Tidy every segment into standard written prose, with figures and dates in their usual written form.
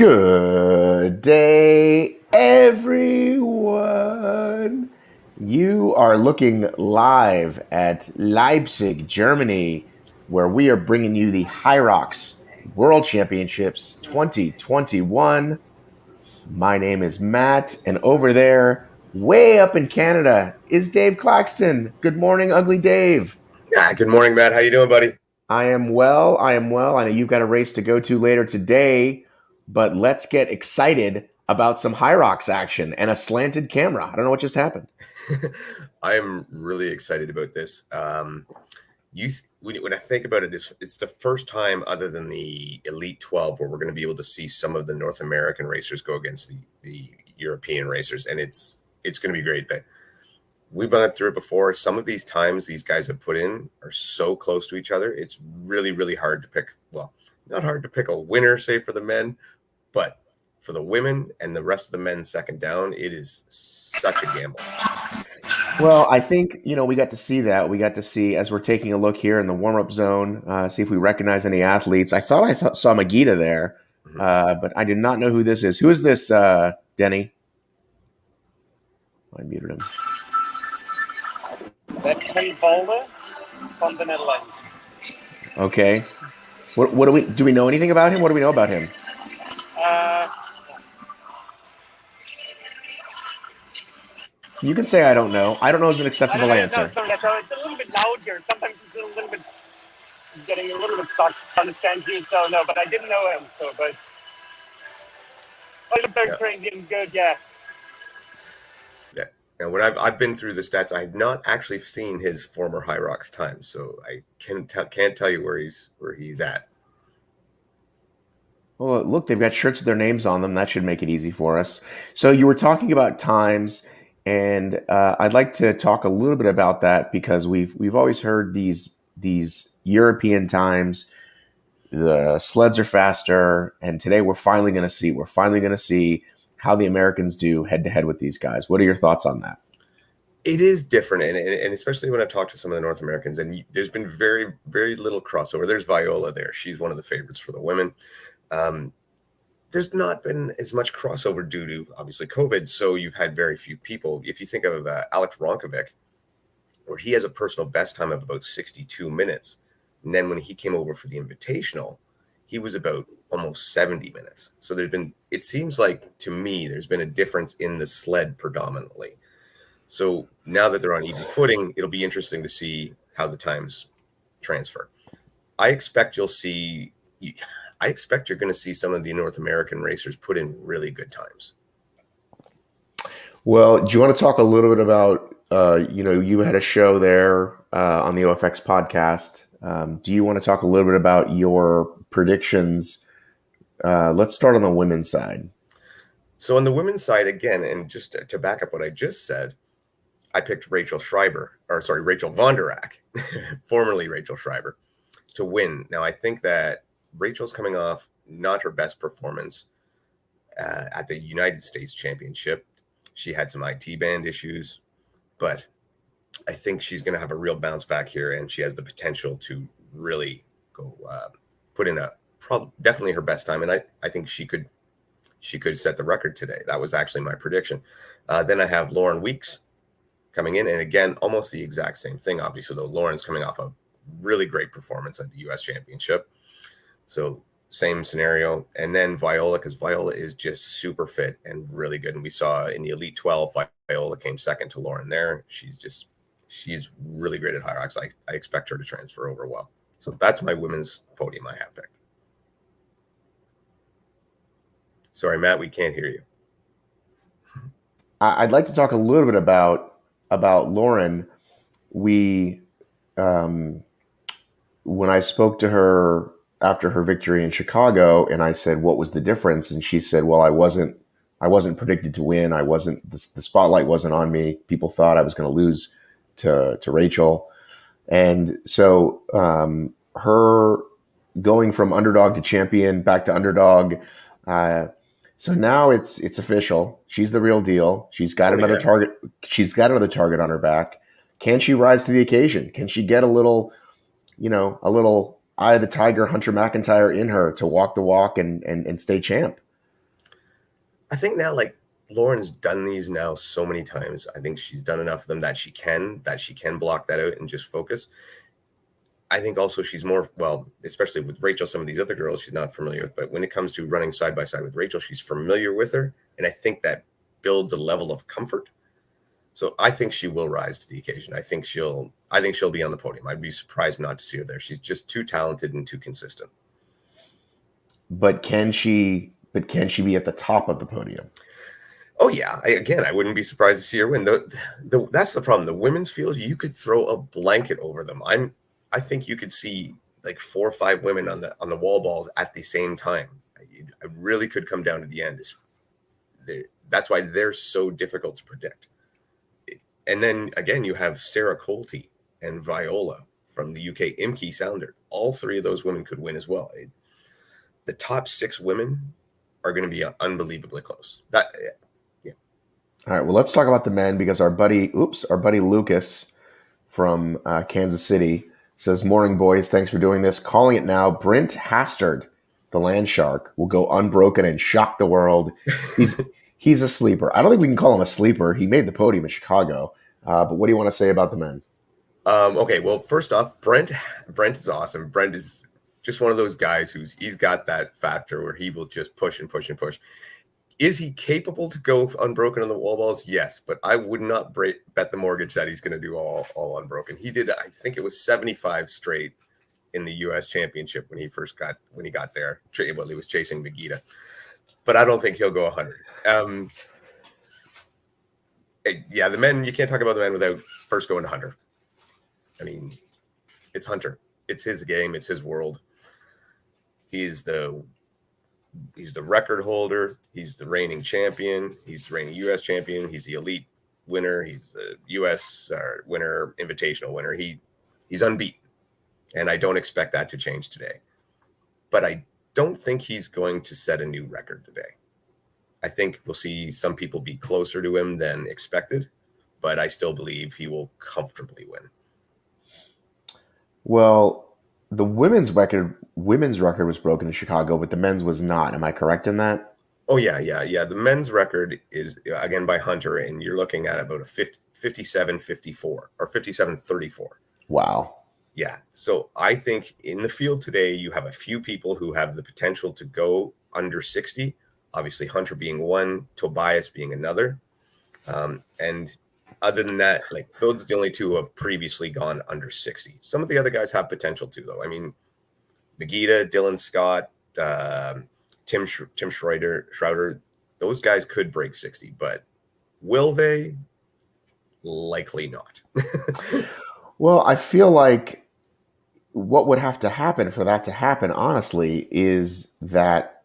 Good day, everyone. You are looking live at Leipzig, Germany, where we are bringing you the Hyrox World Championships 2021. My name is Matt, and over there, way up in Canada, is Dave Claxton. Good morning, Ugly Dave. Good morning, Matt. How you doing, buddy? I am well. I know you've got a race to go to later today, but let's get excited about some Hyrox action and a slanted camera. I don't know what just happened. I am really excited about this. When I think about it, it's the first time, other than the Elite 12, where we're going to be able to see some of the North American racers go against the European racers, and it's going to be great. That we've gone through it before. Some of these times these guys have put in are so close to each other. It's really, really hard to pick. Well, not hard to pick a winner, say, for the men, but for the women and the rest of the men second down, it is such a gamble. Well, I think, we got to see that. We got to see, as we're taking a look here in the warm-up zone, see if we recognize any athletes. I thought I saw Magida there, but I did not know who this is. Who is this, Denny? I muted him. That's Ken Volder from the Netherlands. Okay. What do we know anything about him? What do we know about him? You can say I don't know. I don't know is an acceptable answer. No, sorry, so it's a little bit loud here. Sometimes it's a little bit getting a little bit sucked to understand you. So no, but I didn't know him. So, but looked very crazy and good. Yeah. Yeah. And when I've been through the stats, I have not actually seen his former Hyrox times, so I can't tell you where he's at. Well, look, they've got shirts with their names on them. That should make it easy for us. So you were talking about times, and I'd like to talk a little bit about that because we've always heard these European times. The sleds are faster, and today we're finally going to see how the Americans do head to head with these guys. What are your thoughts on that? It is different, and especially when I talk to some of the North Americans, and there's been very, very little crossover. There's Viola there; she's one of the favorites for the women. There's not been as much crossover due to, obviously, COVID, so you've had very few people. If you think of Alex Ronkovic, where he has a personal best time of about 62 minutes, and then when he came over for the Invitational, he was about almost 70 minutes. So it seems like, to me, there's been a difference in the sled predominantly. So now that they're on even footing, it'll be interesting to see how the times transfer. I expect you're going to see some of the North American racers put in really good times. Well, do you want to talk a little bit about, you had a show there on the OFX podcast. Do you want to talk a little bit about your predictions? Let's start on the women's side. So on the women's side, again, and just to back up what I just said, I picked Rachel von der Ack, formerly Rachel Schreiber, to win. Now, I think that Rachel's coming off not her best performance at the United States Championship. She had some IT band issues, but I think she's going to have a real bounce back here, and she has the potential to really go put in definitely her best time. And I think she could set the record today. That was actually my prediction. Then I have Lauren Weeks coming in, and again, almost the exact same thing. Obviously, though, Lauren's coming off a really great performance at the U.S. Championship. So same scenario. And then Viola, because Viola is just super fit and really good. And we saw in the Elite 12, Viola came second to Lauren there. She's really great at Hyrox. I expect her to transfer over well. So that's my women's podium I have picked. Sorry, Matt, we can't hear you. I'd like to talk a little bit about Lauren. When I spoke to her after her victory in Chicago, and I said, "What was the difference?" And she said, "Well, I wasn't predicted to win. The spotlight wasn't on me. People thought I was going to lose to Rachel." And so her going from underdog to champion back to underdog. So now it's official. She's the real deal. She's got another target. She's got another target on her back. Can she rise to the occasion? Can she get a little Eye of the Tiger, Hunter McIntyre in her to walk the walk and stay champ? I think now, like, Lauren's done these now so many times. I think she's done enough of them that she can block that out and just focus. I think also she's more, well, especially with Rachel, some of these other girls she's not familiar with, but when it comes to running side by side with Rachel, she's familiar with her. And I think that builds a level of comfort. So I think she will rise to the occasion. I think she'll be on the podium. I'd be surprised not to see her there. She's just too talented and too consistent. But can she be at the top of the podium? Oh yeah. I wouldn't be surprised to see her win. That's the problem. The women's field, you could throw a blanket over them. I think you could see like 4 or 5 women on the wall balls at the same time. I really could come down to the end. That's why they're so difficult to predict. And then again, you have Sarah Colty and Viola from the UK, Imke Sounder. All 3 of those women could win as well. The top 6 women are going to be unbelievably close. All right. Well, let's talk about the men, because our buddy Lucas from Kansas City says, "Morning, boys. Thanks for doing this. Calling it now. Brent Hastard, the land shark, will go unbroken and shock the world. He's a sleeper. I don't think we can call him a sleeper. He made the podium in Chicago. But what do you want to say about the men?" Okay. Well, first off, Brent is awesome. Brent is just one of those guys he's got that factor where he will just push and push and push. Is he capable to go unbroken on the wall balls? Yes, but I would not bet the mortgage that he's going to do all unbroken. He did, I think it was 75 straight in the U.S. Championship when he got there. Well, he was chasing Megita, but I don't think he'll go 100. Yeah, the men, you can't talk about the men without first going to Hunter. I mean, it's Hunter. It's his game. It's his world. He's the record holder. He's the reigning champion. He's the reigning U.S. champion. He's the elite winner. He's the U.S. Winner, invitational winner. He's unbeaten, and I don't expect that to change today. But I don't think he's going to set a new record today. I think we'll see some people be closer to him than expected, but I still believe he will comfortably win. Well, the women's record was broken in Chicago, but the men's was not. Am I correct in that? Oh, yeah. The men's record is, again, by Hunter, and you're looking at about a 57-54 or 57-34. Wow. Yeah. So I think in the field today, you have a few people who have the potential to go under 60. Obviously, Hunter being one, Tobias being another. And other than that, like, those are the only 2 who have previously gone under 60. Some of the other guys have potential too, though. I mean, Megita, Dylan Scott, Tim Schroeder, those guys could break 60, but will they? Likely not. Well, I feel like what would have to happen for that to happen, honestly, is that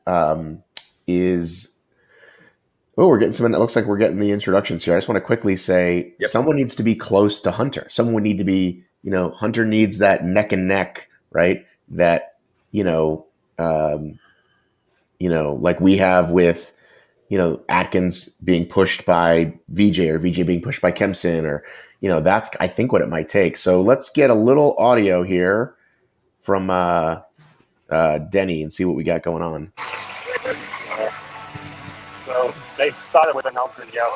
we're getting someone. It looks like we're getting the introductions here. I just want to quickly say, Someone needs to be close to Hunter. Someone would need to be, Hunter needs that neck and neck, right? That, like we have with, Atkins being pushed by VJ or VJ being pushed by Kempson, or, that's, I think, what it might take. So let's get a little audio here from Denny and see what we got going on. So they started with announcement, yeah,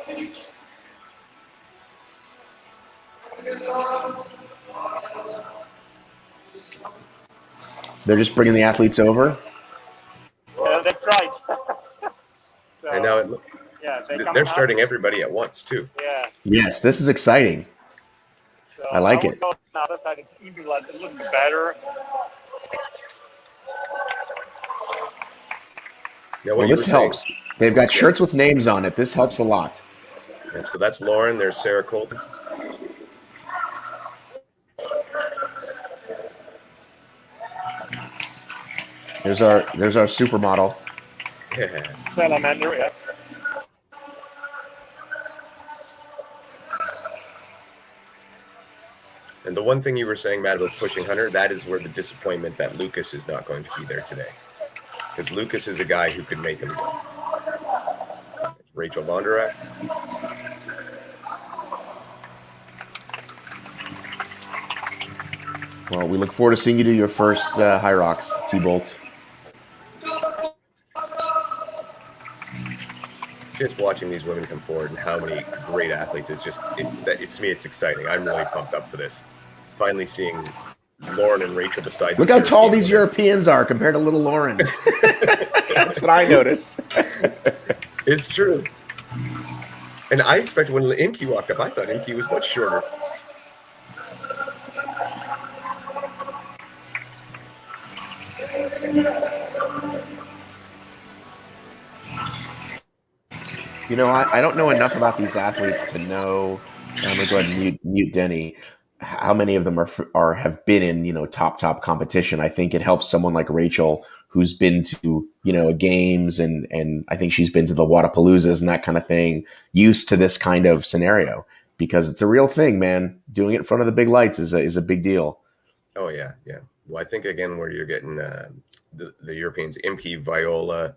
please. They're just bringing the athletes over. Yeah, they tried. So, I know. They're starting everybody at once too. Yeah. Yes, this is exciting. So I like it. On the other side, it's even a little bit better. Now, this helps. They've got shirts with names on it. This helps a lot. And so that's Lauren. There's Sarah Colton. There's our supermodel. Salamander, yes. And the one thing you were saying, Matt, about pushing Hunter, that is where the disappointment that Lucas is not going to be there today. Because Lucas is a guy who could make him go. Rachel Vonderak. Well, we look forward to seeing you do your first Hyrox, T-Bolt. just watching these women come forward and how many great athletes is just it's to me it's exciting. I'm really pumped up for this. Finally seeing Lauren and Rachel beside. Look how tall these Europeans are compared to little Lauren. That's what I notice. It's true. And I expected when Imke walked up, I thought Imke was much shorter. You know, I don't know enough about these athletes to know. I'm gonna go ahead and mute Denny. How many of them have been in top competition? I think it helps someone like Rachel, who's been to games and I think she's been to the Wadapaloozas and that kind of thing, used to this kind of scenario, because it's a real thing, man. Doing it in front of the big lights is a big deal. Oh yeah. Well, I think again where you're getting the Europeans, Imke, Viola,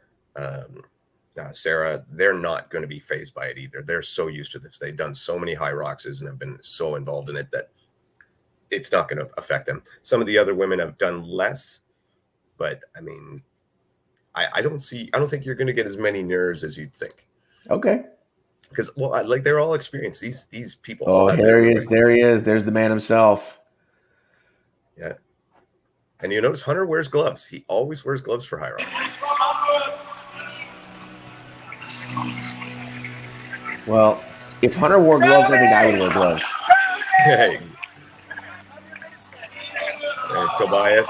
Sarah, they're not going to be fazed by it either. They're so used to this. They've done so many Hyroxes and have been so involved in it that it's not going to affect them. Some of the other women have done less, but I mean, I don't think you're going to get as many nerves as you'd think. Okay. Because they're all experienced. These people. Oh, there he is. There he is. There's the man himself. Yeah. And you notice Hunter wears gloves. He always wears gloves for Hyrox. Well, if Hunter wore gloves, I think I would wear gloves. Hey. Tobias.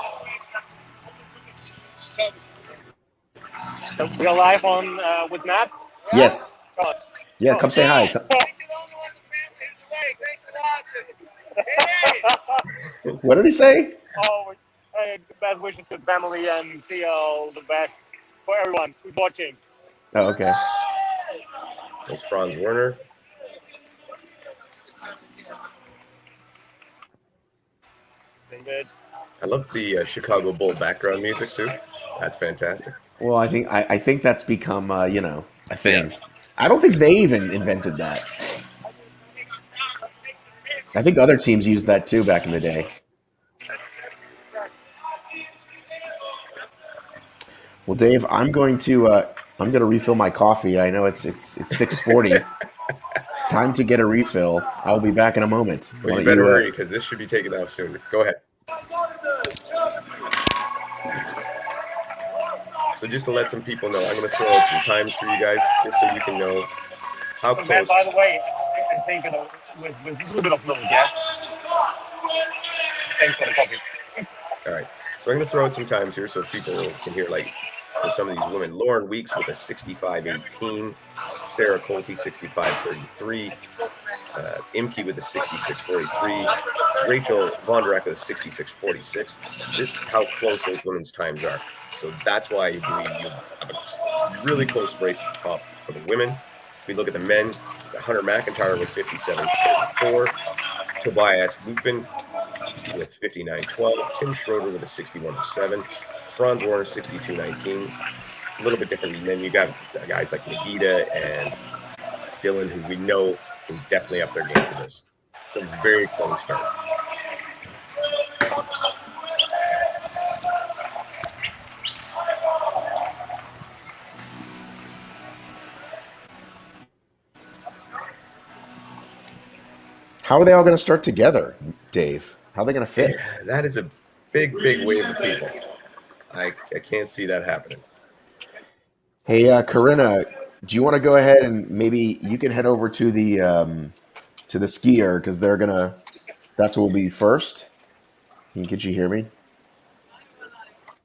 So we're live on with Matt? Yes. Yeah, come say hi. What did he say? Oh, best wishes to the family and see all the best for everyone who's watching. Oh, okay. There's Franz Werner. Good. I love the Chicago Bull background music too. That's fantastic. Well, I think that's become a thing. Yeah. I don't think they even invented that. I think other teams used that too back in the day. Well, Dave, I'm going to refill my coffee. I know it's 6:40. Time to get a refill. I'll be back in a moment. Well, you better hurry because this should be taken off soon. Go ahead. So just to let some people know, I'm going to throw out some times for you guys, just so you can know how close. Man, by the way, I can take it with a little bit of milk, yeah? Thanks for the coffee. All right. So I'm going to throw out some times here so people can hear, like, for some of these women. Lauren Weeks with a 65.18. Sarah Colty, 65.33. Imke with a 66.43. Rachel Vondrack with a 66.46. This is how close those women's times are. So that's why you believe you have a really close race at the top for the women. If we look at the men, Hunter McIntyre with 57.34. Tobias Lupin with 59.12. Tim Schroeder with a 61.07. Franz Warner, 62.19. A little bit different than men. You got guys like Nagita and Dylan, who we know can definitely up their game for this. It's a very close start. How are they all going to start together, Dave? How are they going to fit? Yeah, that is a big wave of people. I can't see that happening. Hey, Corinna, do you want to go ahead and maybe you can head over to the skier because that's what will be first. Can you hear me?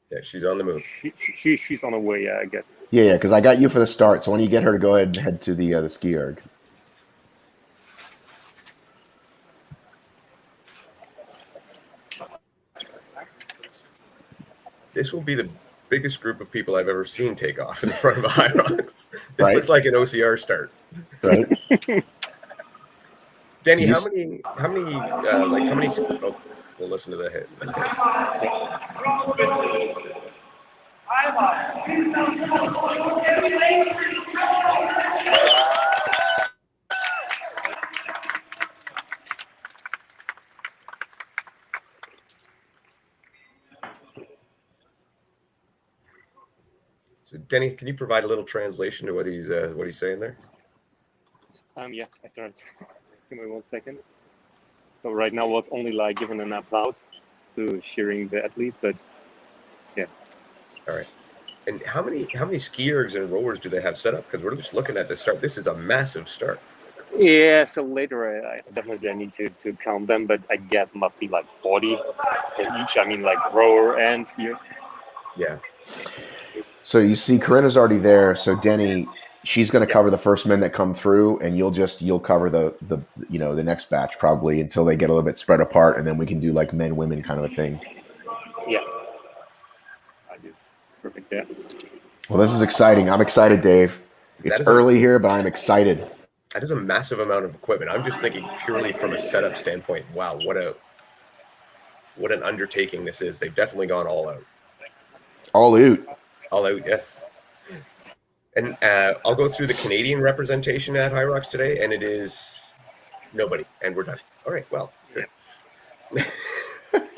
Yeah, she's on the move. She's on her way, yeah, I guess. Yeah, because I got you for the start. So why don't you get her to go ahead and head to the ski erg? This will be the biggest group of people I've ever seen take off in front of a Hyrox. This right? Looks like an OCR start. Right. Denny, how many, oh, we'll listen to the hit. So, Denny, can you provide a little translation to what he's saying there? Yeah, I tried. Give me 1 second. So right now was only like giving an applause to cheering the athlete, but yeah. All right. And how many ski ergs and rowers do they have set up? Because we're just looking at the start. This is a massive start. Yeah, so later I definitely need to count them, but I guess it must be like 40 for each. I mean, like rower and skier. Yeah. So you see, Corinna's already there. So Denny, she's going to cover the first men that come through, and you'll cover the next batch probably until they get a little bit spread apart, and then we can do like men women kind of a thing. Yeah, I do. Perfect. Yeah. Well, this is exciting. I'm excited, Dave. It's early here, but I'm excited. That is a massive amount of equipment. I'm just thinking purely from a setup standpoint. Wow, what an undertaking this is. They've definitely gone all out. All out. All out, yes. And I'll go through the Canadian representation at Hyrox today, and it is nobody, and we're done. All right, well, good.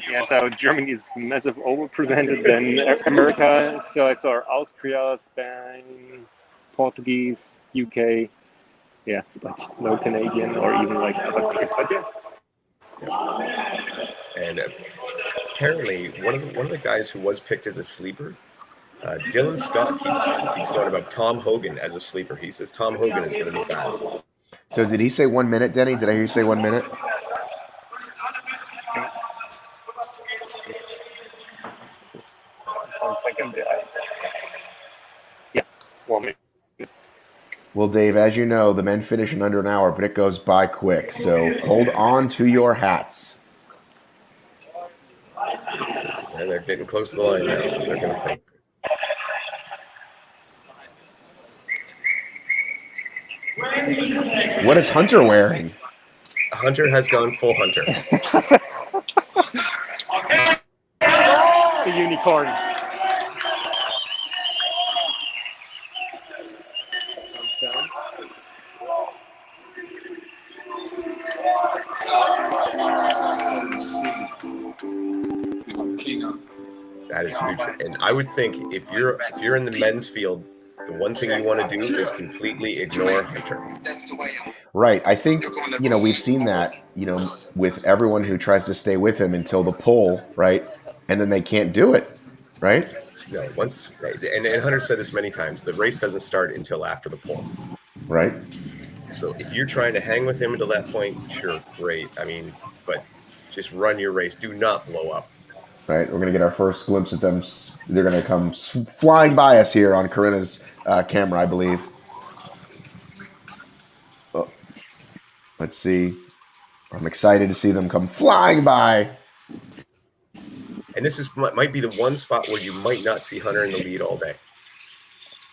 Yeah, so Germany is massive overrepresented than America. So I saw Austria, Spain, Portuguese, UK. Yeah, but no Canadian or even like other countries. But yeah. And apparently, one of the guys who was picked as a sleeper, Dylan Scott keeps going about Tom Hogan as a sleeper. He says Tom Hogan is going to be fast. So did he say 1 minute, Denny? Did I hear you say 1 minute? One second. Yeah, 1 minute. Well, Dave, as you know, the men finish in under an hour, but it goes by quick. So hold on to your hats. And they're getting close to the line now, so they're going to think. What is Hunter wearing? Hunter has gone full Hunter. The unicorn. That is huge. And I would think if you're in the men's field, the one thing you want to do is completely ignore Hunter. Right. I think, we've seen that, with everyone who tries to stay with him until the pull, right? And then they can't do it, right? No, and Hunter said this many times, the race doesn't start until after the pull. Right. So if you're trying to hang with him until that point, sure, great. I mean, but just run your race. Do not blow up. Right. We're going to get our first glimpse at them. They're going to come flying by us here on Corinna's camera, I believe. Oh, let's see. I'm excited to see them come flying by. And this might be the one spot where you might not see Hunter in the lead all day.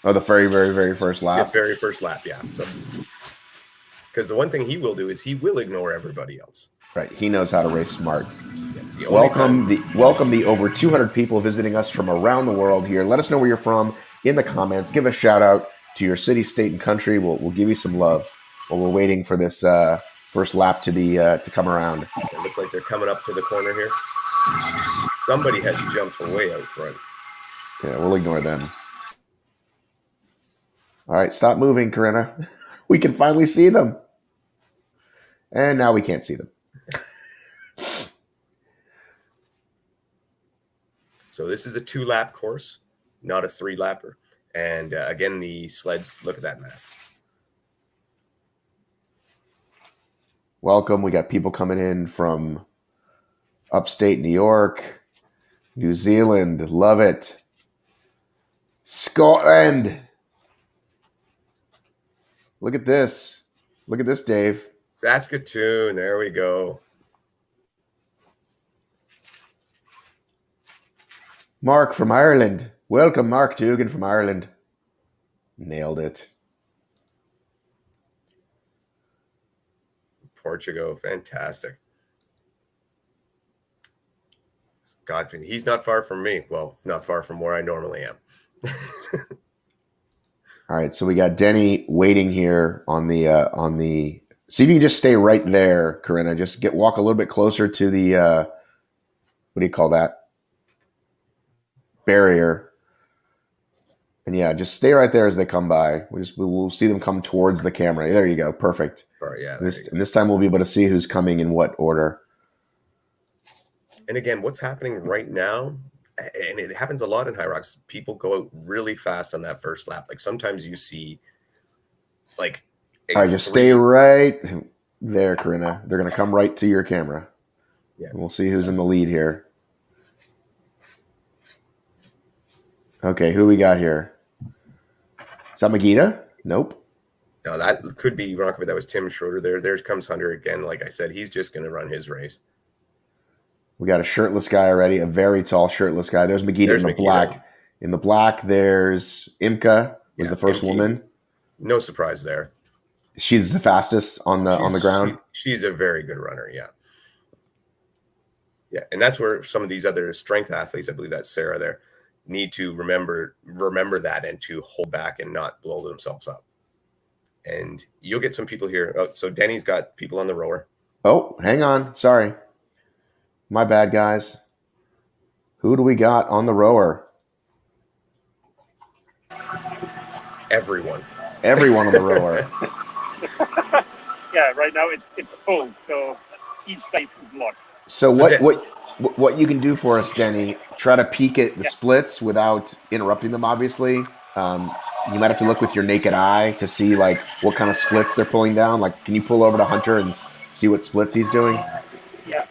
Oh, the very, very, very first lap? The very first lap, yeah. Because the one thing he will do is he will ignore everybody else. Right. He knows how to race smart. Yeah, Welcome the over 200 people visiting us from around the world here. Let us know where you're from in the comments. Give a shout out to your city, state, and country. We'll give you some love while we're waiting for this first lap to come around. It looks like they're coming up to the corner here. Somebody has jumped way out front. Yeah, we'll ignore them. All right, stop moving, Corinna. We can finally see them. And now we can't see them. So this is a 2-lap course, not a 3-lapper. And again, the sleds, look at that mess. Welcome. We got people coming in from upstate New York, New Zealand. Love it. Scotland. Look at this. Look at this, Dave. Saskatoon. There we go. Mark from Ireland. Welcome, Mark Dugan from Ireland. Nailed it. Portugal. Fantastic. God, he's not far from me. Well, not far from where I normally am. All right, so we got Denny waiting here on the. See if you can just stay right there, Corinna. Just walk a little bit closer to the. What do you call that? Barrier. And yeah, just stay right there as they come by. We'll see them come towards the camera. There you go. Perfect. Sorry, yeah. And this time we'll be able to see who's coming in what order. And again, what's happening right now, and it happens a lot in Hyrox, people go out really fast on that first lap. Like sometimes you see like all right, just stay right there, Corinna. They're going to come right to your camera. Yeah. And we'll see who's in the lead here. Okay, who we got here? Is that Magida? Nope. No, that could be wrong, but that was Tim Schroeder there. There comes Hunter again. Like I said, he's just going to run his race. We got a shirtless guy already, a very tall shirtless guy. There's Magida in the black. In the black, there's Imka, was the first woman. No surprise there. She's the fastest on the ground. She's a very good runner, yeah. Yeah, and that's where some of these other strength athletes, I believe that's Sarah there, need to remember that and to hold back and not blow themselves up. And you'll get some people here. Oh, so Denny's got people on the rower. Oh, hang on. Sorry. My bad, guys. Who do we got on the rower? Everyone on the rower. Yeah, right now it's full, so each space is blocked. So what you can do for us, Denny? Try to peek at the splits without interrupting them. Obviously, you might have to look with your naked eye to see like what kind of splits they're pulling down. Like, can you pull over to Hunter and see what splits he's doing? Yeah.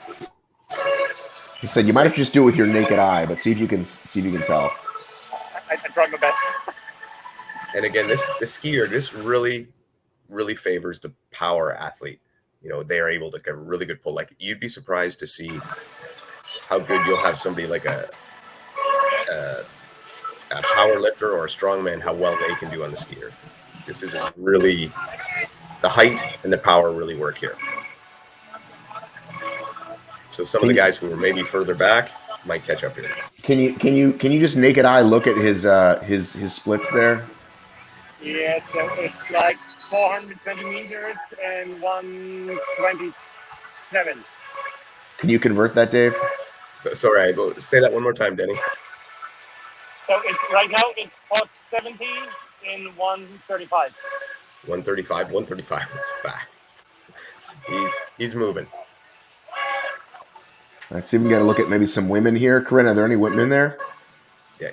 He said you might have to just do it with your naked eye, but see if you can tell. I tried my best. And again, the skier, this really, really favors the power athlete. You know, they are able to get a really good pull. Like, you'd be surprised to see how good you'll have somebody like a power lifter or a strongman, how well they can do on the skier. This is really, the height and the power really work here. So some of the guys who were maybe further back might catch up here. Can you just naked eye look at his splits there? Yeah, so it's like 420 meters and 127. Can you convert that, Dave? Sorry, say that one more time, Denny. So it's right now it's 470 in 135. 135 is fast. He's moving. Let's even get a look at maybe some women here. Corinne, are there any women there? Yeah.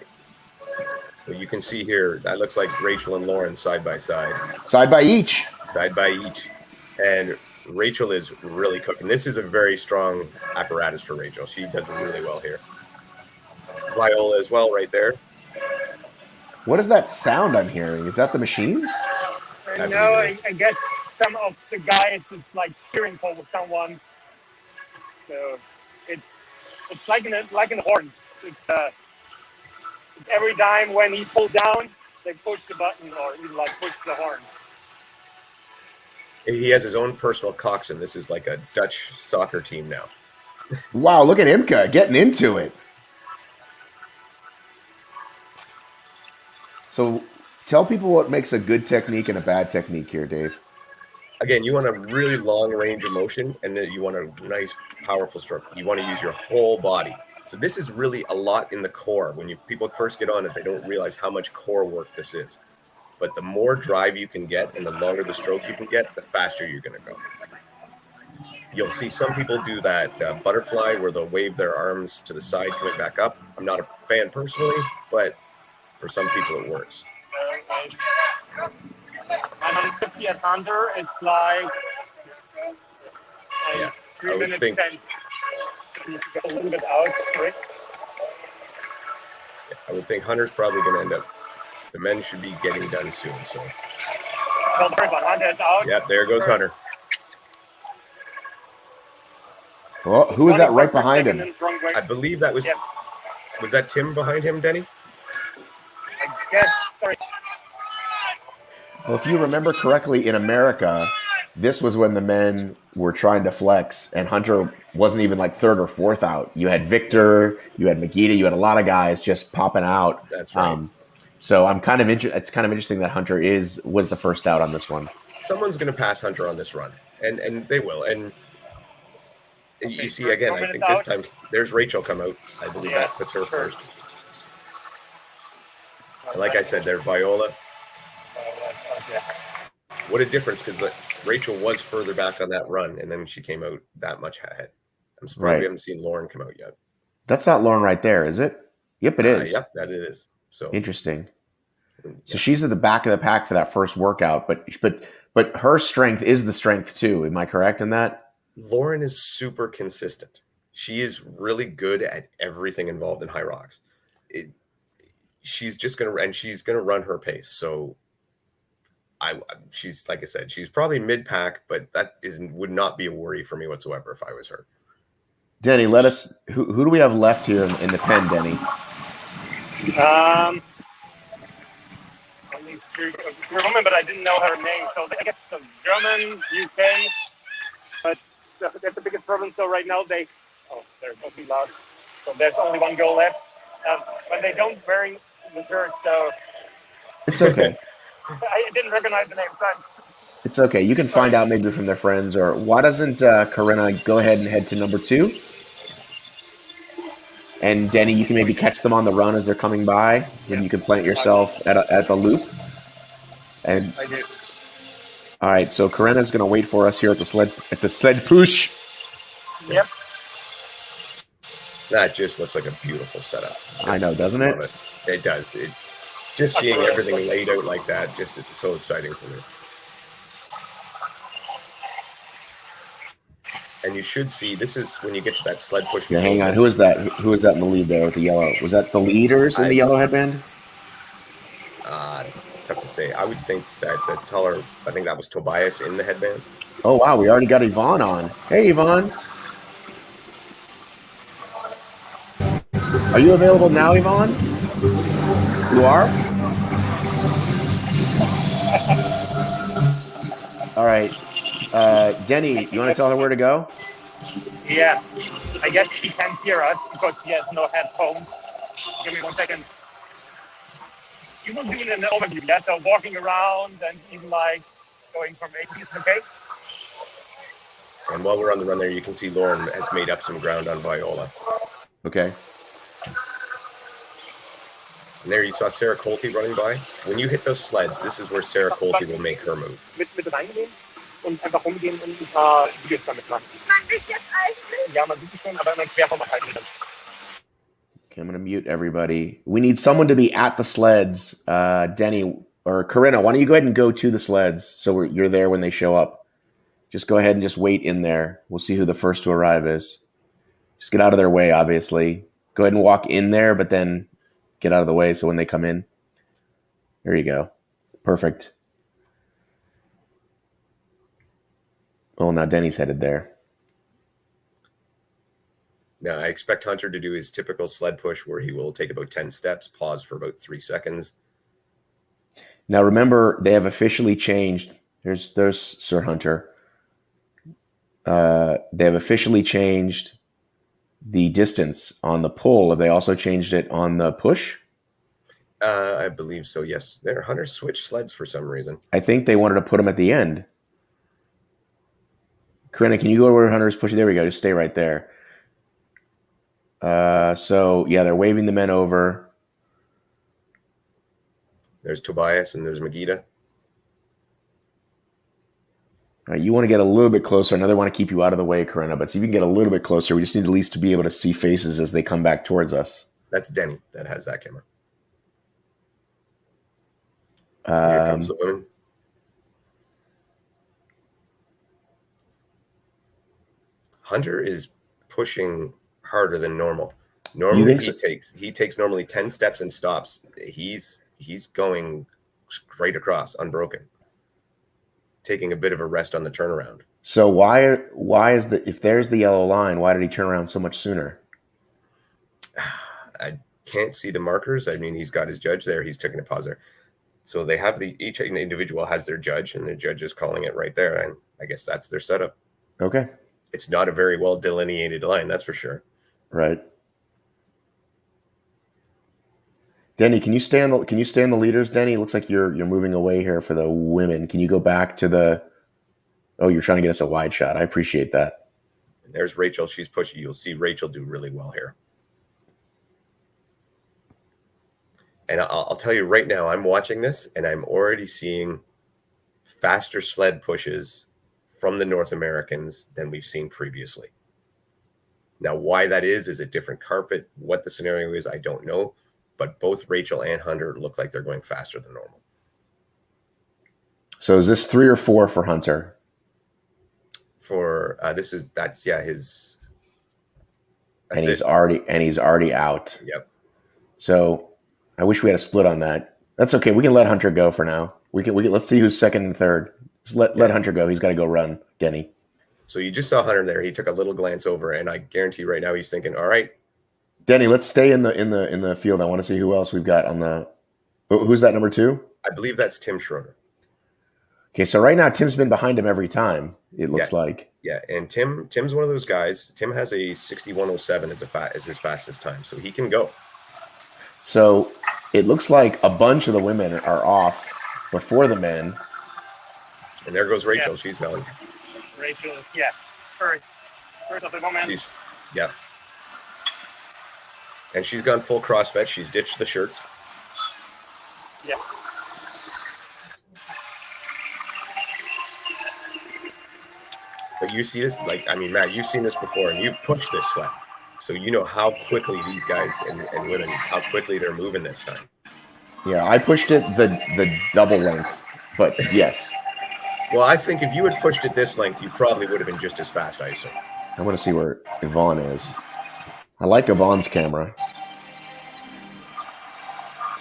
Well, you can see here, that looks like Rachel and Lauren side by side. Side by each. And Rachel is really cooking. This is a very strong apparatus for Rachel. She does really well here. Viola as well right there. What is that sound I'm hearing? Is that the machines? No, I guess some of the guys is like cheering for someone. So it's like an horn. It's every time when he pulls down, they push the button or he like push the horn. He has his own personal coxswain. This is like a Dutch soccer team now. Wow, look at Imka getting into it. So tell people what makes a good technique and a bad technique here, Dave. Again, you want a really long range of motion, and then you want a nice, powerful stroke. You want to use your whole body. So this is really a lot in the core. When people first get on it, they don't realize how much core work this is. But the more drive you can get and the longer the stroke you can get, the faster you're going to go. You'll see some people do that butterfly where they'll wave their arms to the side coming back up. I'm not a fan personally, but for some people it works. And on 50 at Hunter, it's like yeah, 3 minutes 10. You go a little bit out strict. I would think Hunter's probably going to end up. The men should be getting done soon. So. Don't worry about Hunter's out. Yep, there goes Hunter. Well, who is that right behind him? I believe that was. Was that Tim behind him, Denny? I guess. Sorry. Well, if you remember correctly, in America, this was when the men were trying to flex, and Hunter wasn't even like third or fourth out. You had Victor, you had Magida, you had a lot of guys just popping out. That's right. So I'm kind of it's kind of interesting that Hunter was the first out on this one. Someone's going to pass Hunter on this run, and they will. And you see again, I think this time there's Rachel come out. I believe that puts her first. And like I said, there's Viola. Okay. What a difference, because Rachel was further back on that run, and then she came out that much ahead. I'm surprised we haven't seen Lauren come out yet. That's not Lauren right there, is it? Yep, it is. Yep, that it is. So interesting. Yeah. So she's at the back of the pack for that first workout, but her strength is the strength too. Am I correct in that? Lauren is super consistent. She is really good at everything involved in Hyrox. She's just she's gonna run her pace. So she's, like I said, she's probably mid pack, but that would not be a worry for me whatsoever if I was her. Denny, who do we have left here in the pen, Denny? Let me remember, but I didn't know her name. So I guess the German, UK, but that's the biggest problem. So right now they're totally loud. So there's only one goal left, but they don't wearing the shirt, so it's okay. I didn't recognize the name. So it's okay. You can find out maybe from their friends, or why doesn't Corinna go ahead and head to number 2? And Denny, you can maybe catch them on the run as they're coming by. Maybe you can plant yourself at the loop. And I do. All right, so Corinna's going to wait for us here at the sled push. Yep. That just looks like a beautiful setup. I know, doesn't it? It does. Just seeing everything laid out like that just is so exciting for me. And you should see, this is when you get to that sled push. Yeah, hang on. Who is that? Who is that in the lead there with the yellow? Was that the leaders in the yellow headband? It's tough to say. I would think that the taller, I think that was Tobias in the headband. Oh, wow. We already got Yvonne on. Hey, Yvonne. Are you available now, Yvonne? You are? All right. Denny, you want to tell her where to go? Yeah. I guess she can't hear us because she has no headphones. Give me 1 second. You will do it in the overview, yeah? So walking around and even like going from A to B, okay? And while we're on the run there, you can see Lauren has made up some ground on Viola. Okay. And there you saw Sarah Colty running by. When you hit those sleds, this is where Sarah Colty will make her move. Mit reingehen und einfach rumgehen und ein paar Videos damit machen. Man sich jetzt eigentlich. Ja, man sieht es schon, aber immer quer vom halten. Okay, I'm going to mute everybody. We need someone to be at the sleds. Denny or Corinna, why don't you go ahead and go to the sleds so you're there when they show up. Just go ahead and just wait in there. We'll see who the first to arrive is. Just get out of their way, obviously. Go ahead and walk in there, but then get out of the way so when they come in. There you go. Perfect. Oh, now Denny's headed there. Now, I expect Hunter to do his typical sled push where he will take about 10 steps, pause for about 3 seconds. Now, remember, they have officially changed. There's Sir Hunter. They have officially changed the distance on the pull. Have they also changed it on the push? I believe so, yes. Hunter switched sleds for some reason. I think they wanted to put them at the end. Corinna, can you go to where Hunter's pushing? There we go. Just stay right there. So, yeah, they're waving the men over. There's Tobias and there's Megiddo. All right, you want to get a little bit closer. I know they want to keep you out of the way, Corinna, but see if you can get a little bit closer. We just need at least to be able to see faces as they come back towards us. That's Denny that has that camera. Here comes the women. Hunter is pushing harder than normal. Normally he takes normally 10 steps and stops. He's going straight across, unbroken, taking a bit of a rest on the turnaround. So why is if there's the yellow line, why did he turn around so much sooner? I can't see the markers. I mean, he's got his judge there. He's taking a pause there. So they have each individual has their judge, and the judge is calling it right there. And I guess that's their setup. Okay. It's not a very well delineated line, that's for sure. Right. Denny, can you stay on the leaders, Denny? It looks like you're moving away here for the women. Can you go back to the? Oh, you're trying to get us a wide shot. I appreciate that. And there's Rachel. She's pushing. You'll see Rachel do really well here. And I'll tell you right now, I'm watching this and I'm already seeing faster sled pushes from the North Americans than we've seen previously. Now, why that is a different carpet. What the scenario is, I don't know. But both Rachel and Hunter look like they're going faster than normal. So is this 3 or 4 for Hunter? For his. And he's already out. Yep. So I wish we had a split on that. That's okay. We can let Hunter go for now. We can let's see who's second and third. Just let Hunter go. He's got to go run, Denny. So you just saw Hunter there. He took a little glance over, and I guarantee right now he's thinking, "All right, Denny, let's stay in the field. I want to see who else we've got on the. Who's that number 2? I believe that's Tim Schroeder." Okay, so right now Tim's been behind him every time. It looks like. Yeah, and Tim's one of those guys. Tim has a 61:07 as his fastest time, so he can go. So it looks like a bunch of the women are off before the men. And there goes Rachel. Yeah. She's gone. Rachel, first of the moment. And she's gone full CrossFit. She's ditched the shirt. Yeah. But you see this, Matt, you've seen this before, and you've pushed this sled. So you know how quickly these guys and women, how quickly they're moving this time. Yeah, I pushed it the double length, but yes. Well, I think if you had pushed it this length, you probably would have been just as fast, I assume. I want to see where Yvonne is. I like Yvonne's camera.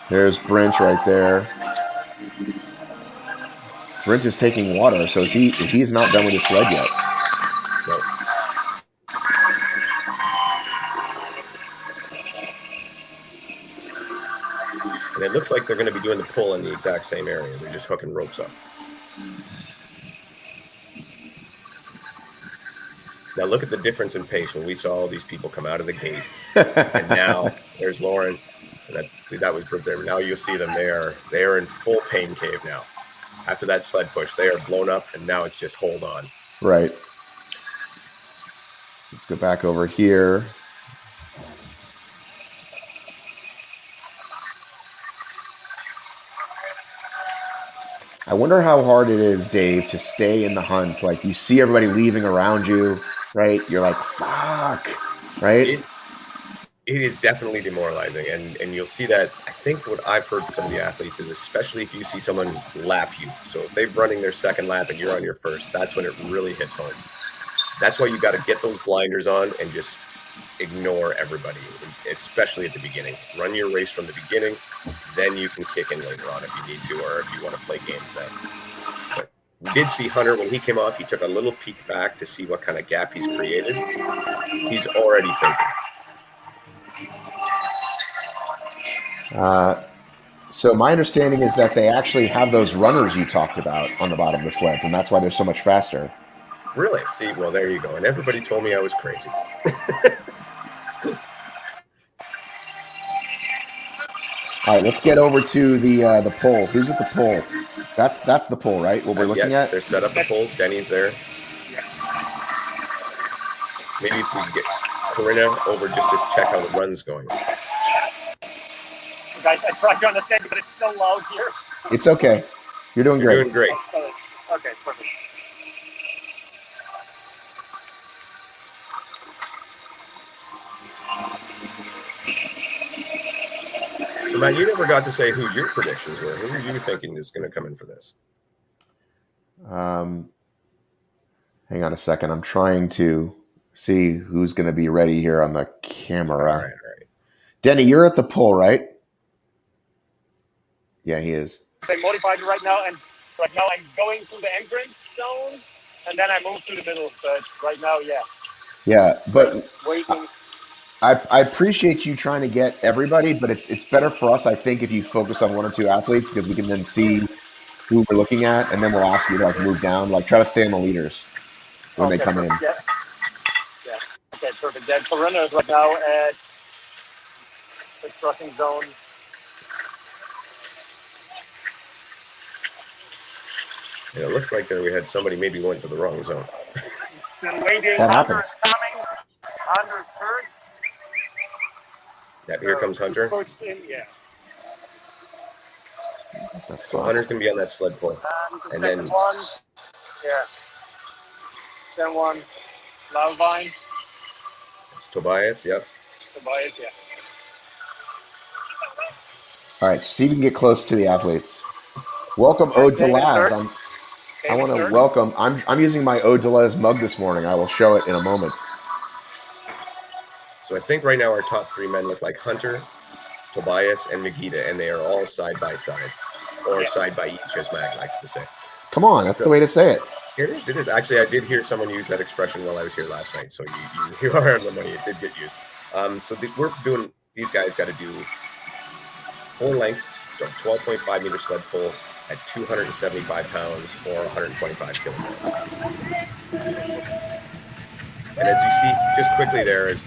There's Brent right there. Brent is taking water, so he's not done with his sled yet. No. And it looks like they're going to be doing the pull in the exact same area. They're just hooking ropes up. Now look at the difference in pace when we saw all these people come out of the gate. And now there's Lauren. And that was there. Now you'll see them there. They are in full pain cave now. After that sled push, they are blown up, and now it's just hold on. Right. Let's go back over here. I wonder how hard it is, Dave, to stay in the hunt. Like, you see everybody leaving around you, right? You're like, fuck, right? It is definitely demoralizing, and you'll see that. I think what I've heard from some of the athletes is, especially if you see someone lap you. So if they're running their second lap and you're on your first, that's when it really hits home. That's why you got to get those blinders on and just ignore everybody, especially at the beginning. Run your race from the beginning, then you can kick in later on if you need to, or if you want to play games then. But we did see Hunter when he came off. He took a little peek back to see what kind of gap he's created. He's already thinking. So my understanding is that they actually have those runners you talked about on the bottom of the sleds, and that's why they're so much faster. Really? See, well, there you go. And everybody told me I was crazy. All right, let's get over to the pole. Who's at the pole? That's the pole, right? What we're looking at? They're set up the pole. Denny's there. Maybe if we can get Corinna over just to check how the run's going. Guys, I tried to understand, but it's so loud here. It's okay. You're doing great. You're doing great. Okay, perfect. So, Matt, you never got to say who your predictions were. Who are you thinking is going to come in for this? Hang on a second. I'm trying to see who's going to be ready here on the camera. All right. Denny, you're at the pole, right? Yeah, he is. I'm modified right now, and right now I'm going through the entrance zone, and then I move to the middle. But right now, yeah. Yeah, but Waiting. I appreciate you trying to get everybody, but it's better for us, I think, if you focus on one or two athletes, because we can then see who we're looking at, and then we'll ask you to move down. Try to stay on the leaders when they come in. Yeah. Okay, perfect. Then Corinna is right now at the crossing zone. Yeah, it looks like we had somebody maybe went to the wrong zone. Then waiting. That happens. Coming. Under third. Yeah, here comes Hunter. Pushed in, yeah. That's So fine. Hunter's going to be on that sled pull. The And second then- one, yeah. Then one, Lalvine, It's Tobias. Yep. Tobias, yeah. All right, so see if we can get close to the athletes. Welcome, Ode to David Laz. third. I want to David third. welcome. I'm using my Ode to Laz mug this morning. I will show it in a moment. So I think right now our top 3 men look like Hunter, Tobias, and Megiddo, and they are all side by side, or side by each, as Mag likes to say. Come on, that's the way to say it. It is. It is. Actually, I did hear someone use that expression while I was here last night. So you are on the money. It did get used. We're doing. These guys got to do 4 lengths, 12.5 meter sled pull at 275 pounds or 125 kilograms. And as you see, just quickly there, as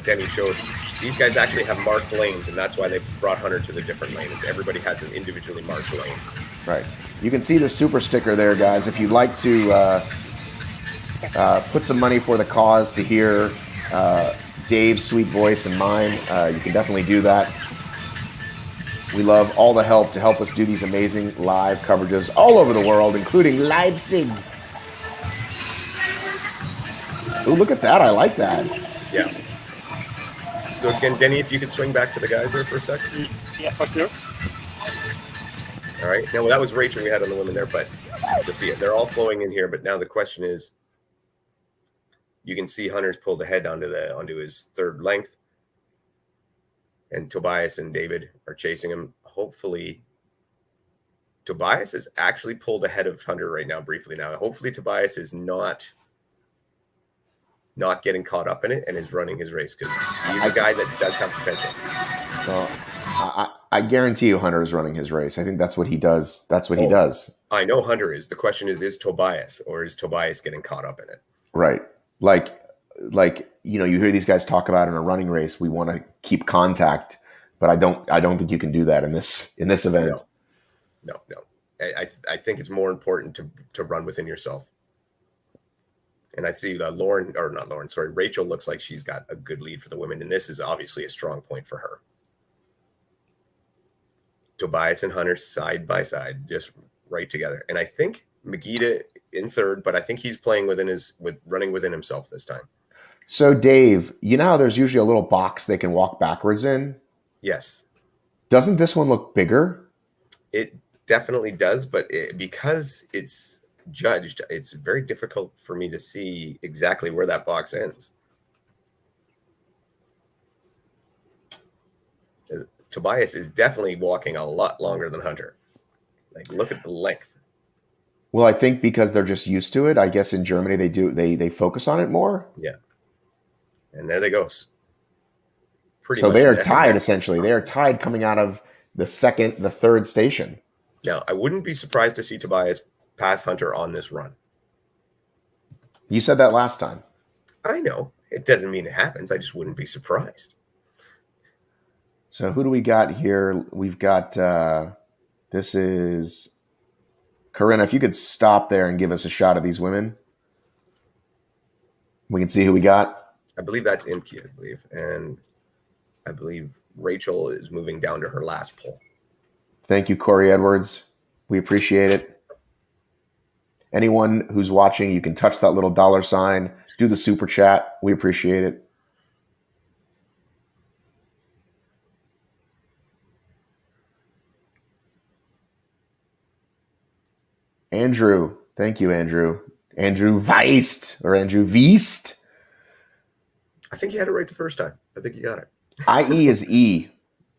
Denny showed, these guys actually have marked lanes, and that's why they brought Hunter to the different lanes. Everybody has an individually marked lane. Right. You can see the super sticker there, guys. If you'd like to put some money for the cause to hear Dave's sweet voice and mine, you can definitely do that. We love all the help to help us do these amazing live coverages all over the world, including Leipzig. Oh, look at that. I like that. Yeah. So again, Denny, if you could swing back to the guys there for a second. Yeah, for sure. All right. Now, that was Rachel we had on the women there, but you'll see it. They're all flowing in here. But now the question is, you can see Hunter's pulled ahead onto his third length, and Tobias and David are chasing him. Hopefully, Tobias is actually pulled ahead of Hunter right now, briefly now. Hopefully, Tobias is not getting caught up in it and is running his race, because he's a guy that does have potential. Well, I guarantee you Hunter is running his race. I think that's what he does. That's what he does. I know Hunter is. The question is Tobias, or is Tobias getting caught up in it? Right. Like, you hear these guys talk about in a running race, we want to keep contact, but I don't think you can do that in this event. No. I think it's more important to run within yourself. And I see Rachel looks like she's got a good lead for the women, and this is obviously a strong point for her. Tobias and Hunter side by side, just right together. And I think Megiddo in third, but I think he's playing running within himself this time. So Dave, you know how there's usually a little box they can walk backwards in? Yes. Doesn't this one look bigger? It definitely does, but because it's judged, it's very difficult for me to see exactly where that box ends. Tobias is definitely walking a lot longer than Hunter. Like, look at the length. Well, I think because they're just used to it. I guess in Germany they focus on it more. Yeah. And there they go. So they are tied, essentially. They are tied coming out of the third station. Now, I wouldn't be surprised to see Tobias pass Hunter on this run. You said that last time. I know. It doesn't mean it happens. I just wouldn't be surprised. So who do we got here? We've got, this is Corinna. If you could stop there and give us a shot of these women, we can see who we got. I believe that's Imke, I believe. And I believe Rachel is moving down to her last pull. Thank you, Corey Edwards. We appreciate it. Anyone who's watching, you can touch that little $sign, do the super chat. We appreciate it. Andrew. Thank you, Andrew. Andrew Weist or Andrew Wiest. I think you had it right the first time. I think you got it. IE is E.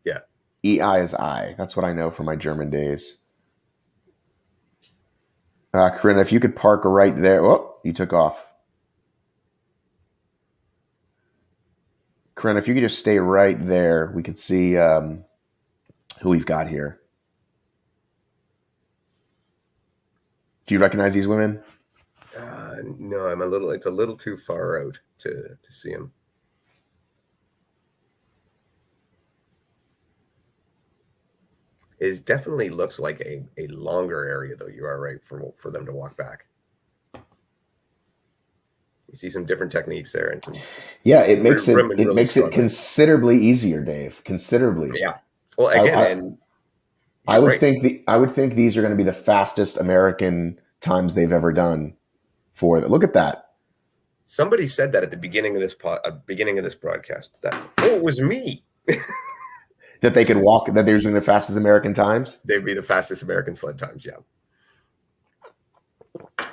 Yeah. EI is I. That's what I know from my German days. Corinna, if you could park right there. Oh, you took off. Corinna, if you could just stay right there, we could see who we've got here. Do you recognize these women? No, it's a little too far out to see them. It definitely looks like a longer area, though. You are right for them to walk back. You see some different techniques there, and some. Yeah, it makes it strong. considerably easier, Dave. Considerably. Yeah. Well, again, I You're would right. think I would think these are going to be the fastest American times they've ever done. Look at that. Somebody said that at the beginning of this broadcast. That it was me. That they could walk. That they were doing the fastest American times. They'd be the fastest American sled times. Yeah.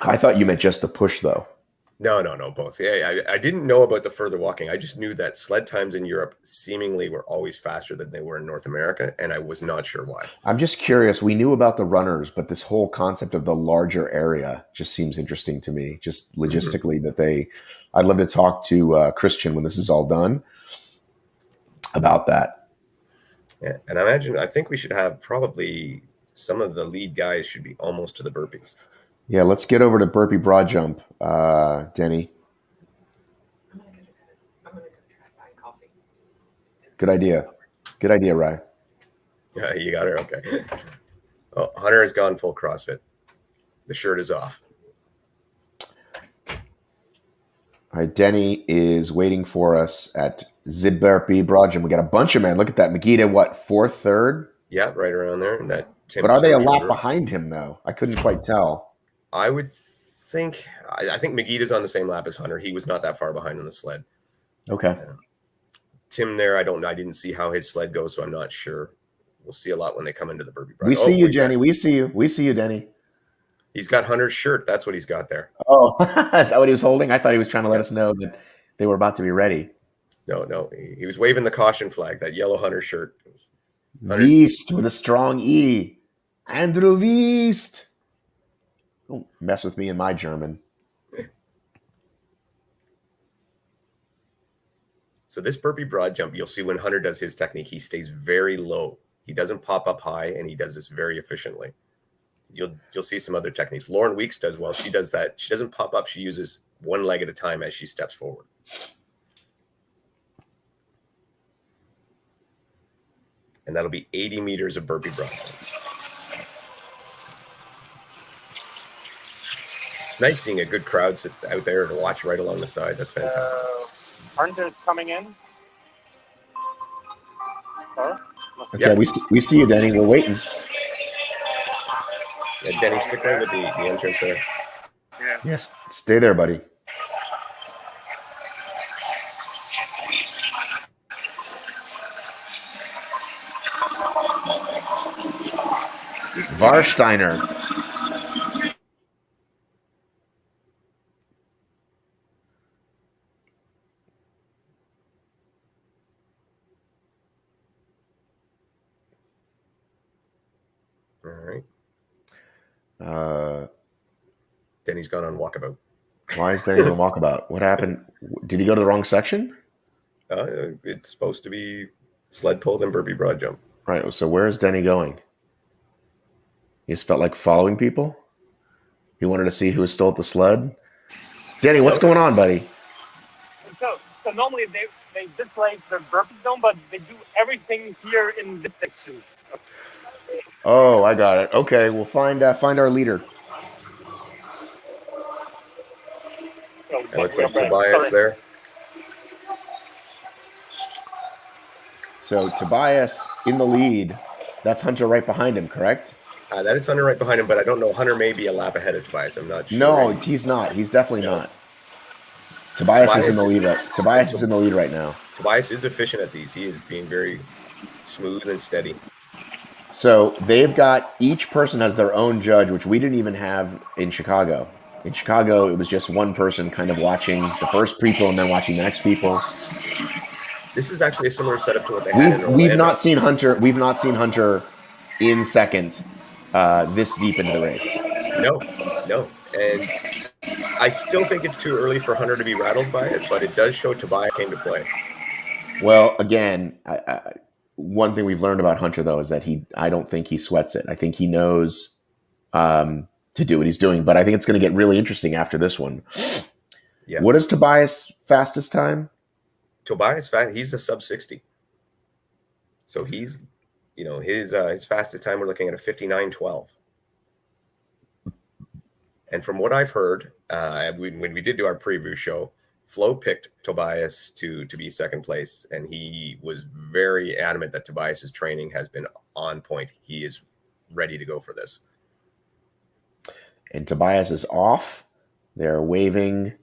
I thought you meant just the push, though. No, both. Yeah, I didn't know about the further walking. I just knew that sled times in Europe seemingly were always faster than they were in North America, and I was not sure why. I'm just curious. We knew about the runners, but this whole concept of the larger area just seems interesting to me. Just logistically, I'd love to talk to Christian when this is all done about that. Yeah, and I think we should have probably some of the lead guys should be almost to the burpees. Yeah, let's get over to burpee broad jump, Denny. I'm gonna go try buying coffee. Good idea, Rye. Yeah, you got her. Okay. Oh, Hunter has gone full CrossFit. The shirt is off. All right, Denny is waiting for us at Zib burpee broad jump. We got a bunch of men. Look at that. Megiddo, what, fourth, third? Yeah, right around there. And that But are they a lap behind him, though? I couldn't quite tell. I would think. I think Megiddo's on the same lap as Hunter. He was not that far behind on the sled. Okay. Tim there, I didn't see how his sled goes, so I'm not sure. We'll see a lot when they come into the burpee. We see you, Jenny. We see you. We see you, Denny. He's got Hunter's shirt. That's what he's got there. Oh, is that what he was holding? I thought he was trying to let us know that they were about to be ready. No. He was waving the caution flag, that yellow Hunter shirt. Wiest with a strong E. Andrew Wiest. Don't mess with me in my German. So this burpee broad jump, you'll see when Hunter does his technique, he stays very low. He doesn't pop up high, and he does this very efficiently. You'll see some other techniques. Lauren Weeks does well. She does that. She doesn't pop up. She uses one leg at a time as she steps forward. And that'll be 80 meters of burpee broad jump. It's nice seeing a good crowd sit out there and watch right along the side. That's fantastic. Hunter's coming in. Or? Okay, Yeah. we see you, Denny. We're waiting. Yeah, Denny, stick right with the entrance there. Yeah. Yes, stay there, buddy. Warsteiner. All right. Uh, Denny's gone on walkabout. why is Denny on walkabout? What happened? Did he go to the wrong section? It's supposed to be sled pulled and burpee broad jump. Right. So where is Denny going? He just felt like following people. He wanted to see who stole the sled. Denny, what's going on, buddy? So normally they display the burpee zone, but they do everything here in this section. Oh, I got it. Okay, we'll find our leader. So It looks like Tobias there. So Tobias in the lead. That's Hunter right behind him, correct? That is Hunter right behind him, but I don't know. Hunter may be a lap ahead of Tobias. I'm not sure. No, he's not. He's definitely not. Tobias is in the lead right. Tobias is in the lead right now. Tobias is efficient at these. He is being very smooth and steady. So they've got, each person has their own judge, which we didn't even have in Chicago. In Chicago, it was just one person kind of watching the first people and then watching the next people. This is actually a similar setup to what they had in Orlando. We've not seen Hunter. We've not seen Hunter in second this deep into the race. No. And I still think it's too early for Hunter to be rattled by it, but it does show Tobias came to play. Well, again, one thing we've learned about Hunter, though, is that I don't think he sweats it. I think he knows to do what he's doing, but I think it's going to get really interesting after this one. Yeah. What is Tobias' fastest time? Tobias, he's a sub 60. So he's, his fastest time, we're looking at a 59:12. And from what I've heard, when we did do our preview show, Flo picked Tobias to be second place, and he was very adamant that Tobias's training has been on point. He is ready to go for this. And Tobias is off. They're waving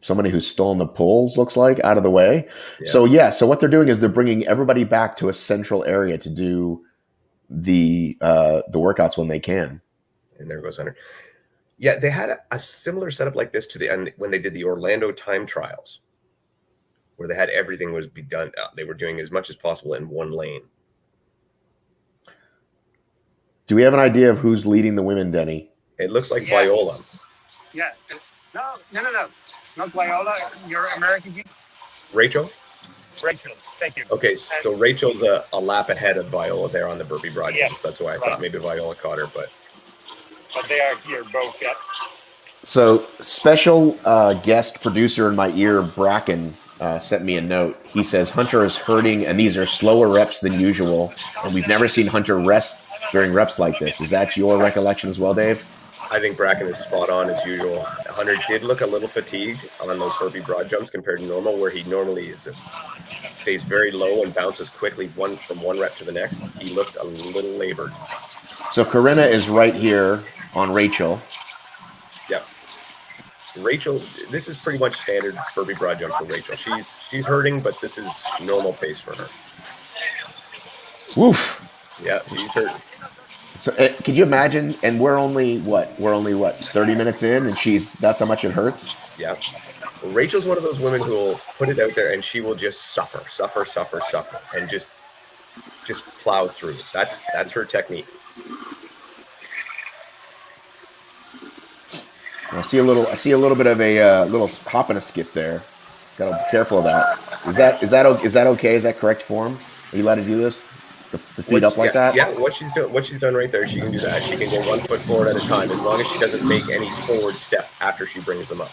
somebody who's stolen the poles, looks like, out of the way. Yeah. So what they're doing is they're bringing everybody back to a central area to do the workouts when they can. And there goes Hunter. Yeah, they had a similar setup like this when they did the Orlando time trials, where they had everything was be done. They were doing as much as possible in one lane. Do we have an idea of who's leading the women, Denny? It looks like Viola. Yeah. No. Not Viola. You're American. Rachel? Rachel. Thank you. Okay, so Rachel's a lap ahead of Viola there on the burpee broad jumps. Yes, That's why I thought maybe Viola caught her, but they are here both. Yeah. So special guest producer in my ear, Bracken, sent me a note. He says Hunter is hurting, and these are slower reps than usual, and we've never seen Hunter rest during reps like this. Is that your recollection as well, Dave? I think Bracken is spot on as usual. Hunter did look a little fatigued on those burpee broad jumps compared to normal, where he normally stays very low and bounces quickly from one rep to the next. He looked a little labored. So Corinna is right here on Rachel. Yep. Rachel, this is pretty much standard burpee broad jump for Rachel. She's hurting, but this is normal pace for her. Woof. Yeah, she's hurting. So could you imagine? And we're only what 30 minutes in, and that's how much it hurts. Yeah. Well, Rachel's one of those women who will put it out there, and she will just suffer, and just plow through it. That's her technique. I see a little bit of a little hop and a skip there. Got to be careful of that. Is that okay? Is that correct form? Are you allowed to do this? The feet up like that? Yeah, what she's done right there, she can do that. She can go 1 foot forward at a time as long as she doesn't make any forward step after she brings them up.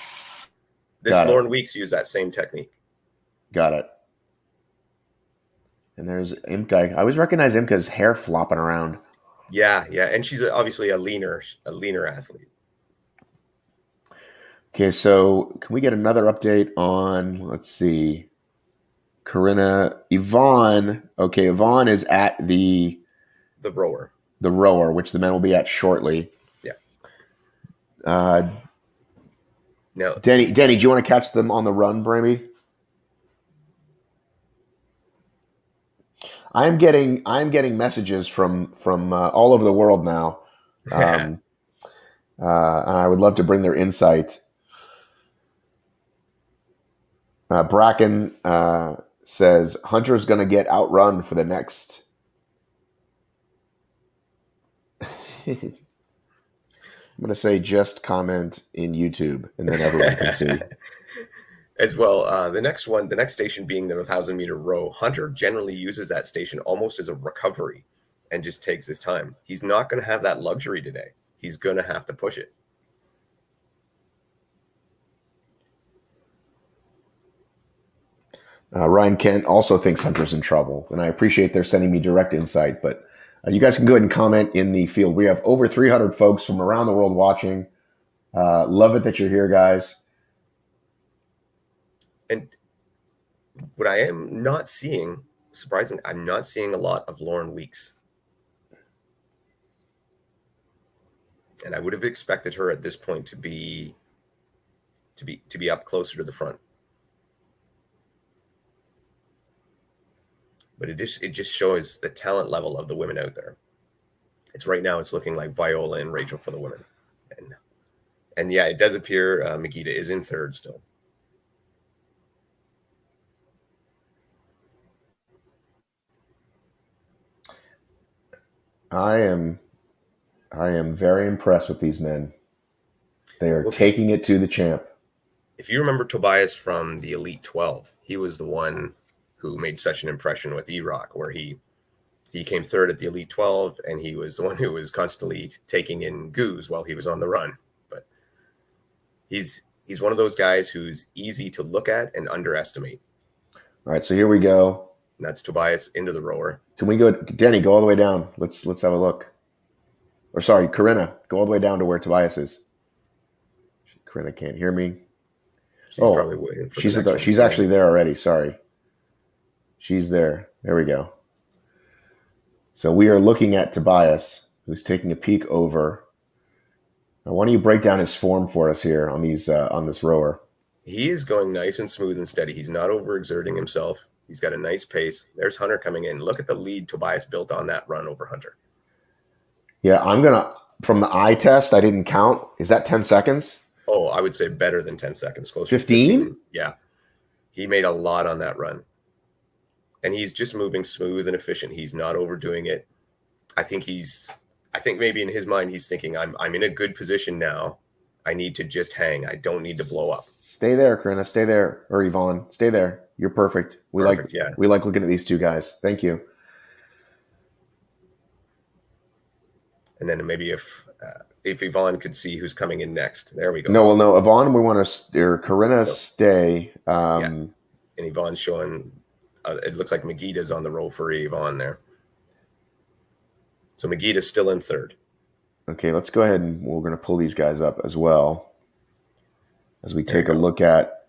Lauren Weeks used that same technique. Got it. And there's Imka. I always recognize Imka's hair flopping around. Yeah, and she's obviously a leaner athlete. Okay, so can we get another update on, let's see, Corinna, Yvonne. Okay, Yvonne is at the rower. The rower, which the men will be at shortly. Yeah. No. Denny, do you want to catch them on the run, Brammy? I'm getting messages from all over the world now, and I would love to bring their insight. Bracken says Hunter's going to get outrun for the next. I'm going to say just comment in YouTube, and then everyone can see. As well, the next station being the 1,000-meter row. Hunter generally uses that station almost as a recovery and just takes his time. He's not going to have that luxury today. He's going to have to push it. Ryan Kent also thinks Hunter's in trouble, and I appreciate they're sending me direct insight, but you guys can go ahead and comment in the field. We have over 300 folks from around the world watching. Love it that you're here, guys. And what I am not seeing, surprisingly, I'm not seeing a lot of Lauren Weeks. And I would have expected her at this point to be up closer to the front. But it just shows the talent level of the women out there. It's right now it's looking like Viola and Rachel for the women. And yeah, it does appear Makita is in third still. I am very impressed with these men. They are taking it to the champ. If you remember Tobias from the Elite 12, he was the one who made such an impression with Hyrox, where he came third at the Elite 12, and he was the one who was constantly taking in goos while he was on the run. But he's one of those guys who's easy to look at and underestimate. All right, so here we go. And that's Tobias into the rower. Can we go, Denny? Go all the way down. Let's have a look. Or sorry, Corinna, go all the way down to where Tobias is. Corinna can't hear me. She's probably waiting for she's actually there already. Sorry. She's there. There we go. So we are looking at Tobias. who's taking a peek over. Now, why don't you break down his form for us here on these on this rower? He is going nice and smooth and steady. He's not overexerting himself. He's got a nice pace. There's Hunter coming in. Look at the lead Tobias built on that run over Hunter. Yeah, I'm gonna from the eye test. I didn't count. Is that 10 seconds? Oh, I would say better than 10 seconds. Closer 15? to 15. Yeah. He made a lot on that run. And he's just moving smooth and efficient. He's not overdoing it. I think maybe in his mind he's thinking, I'm in a good position now. I need to just hang. I don't need to blow up. Stay there, Corinna. Stay there. Or Yvonne. Stay there. You're perfect. We like looking at these two guys. Thank you. And then maybe if Yvonne could see who's coming in next. There we go. No, Yvonne, we want to, or Corinna, stay. And Yvonne's showing, it looks like Megita's on the roll for Yvonne there. So Megita's still in third. Okay, let's go ahead and we're going to pull these guys up as well as we take a look at.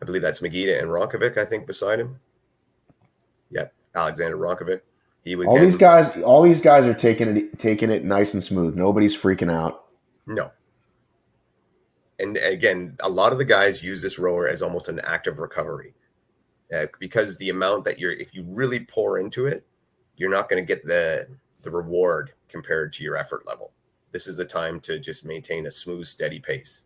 I believe that's Megita and Ronkovic, I think, beside him. Yep, Alexander Ronkovic. All these guys are taking it nice and smooth. Nobody's freaking out. No. And again, a lot of the guys use this rower as almost an active recovery because the amount that if you really pour into it, you're not going to get the reward compared to your effort level. This is the time to just maintain a smooth, steady pace.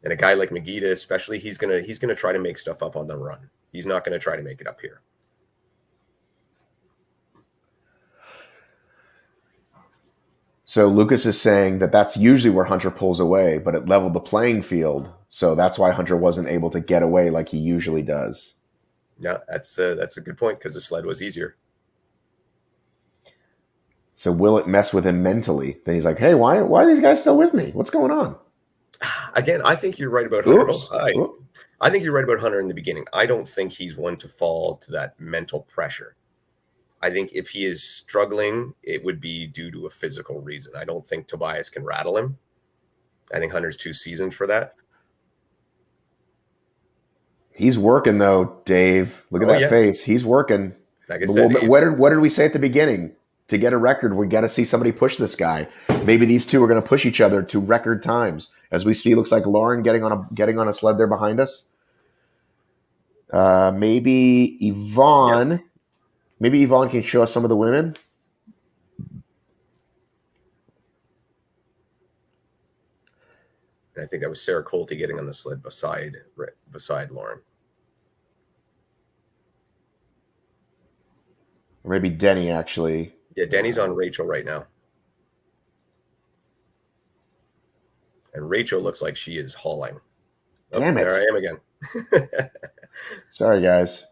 And a guy like Megita, especially, he's gonna try to make stuff up on the run. He's not going to try to make it up here. So Lucas is saying that that's usually where Hunter pulls away, but it leveled the playing field. So that's why Hunter wasn't able to get away like he usually does. Yeah, that's a good point because the sled was easier. So will it mess with him mentally? Then he's like, hey, why are these guys still with me? What's going on? Again, I think you're right about Hunter. I think you're right about Hunter in the beginning. I don't think he's one to fall to that mental pressure. I think if he is struggling, it would be due to a physical reason. I don't think Tobias can rattle him. I think Hunter's too seasoned for that. He's working, though, Dave. Look at that face. He's working. Like I said, what did we say at the beginning? To get a record, we got to see somebody push this guy. Maybe these two are going to push each other to record times. As we see, looks like Lauren getting on a sled there behind us. Maybe Yvonne. Yeah. Maybe Yvonne can show us some of the women. And I think that was Sarah Colty getting on the sled beside Lauren. Or maybe Denny, actually. Yeah, Denny's on Rachel right now. And Rachel looks like she is hauling. Damn it. There I am again. Sorry, guys.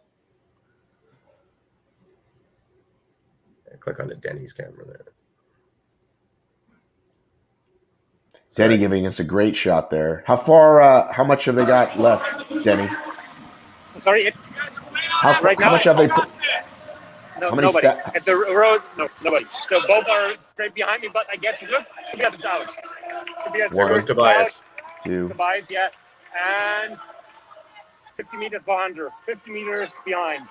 Click on the Denny's camera there. Denny giving us a great shot there. How much have they got left, Denny? Sorry, how much have they put? No, nobody. At the road, no, nobody. So both are straight behind me, but I guess it looks Tobias out. There goes Tobias. Tobias, yeah. And 50 meters behind her. 50 meters behind.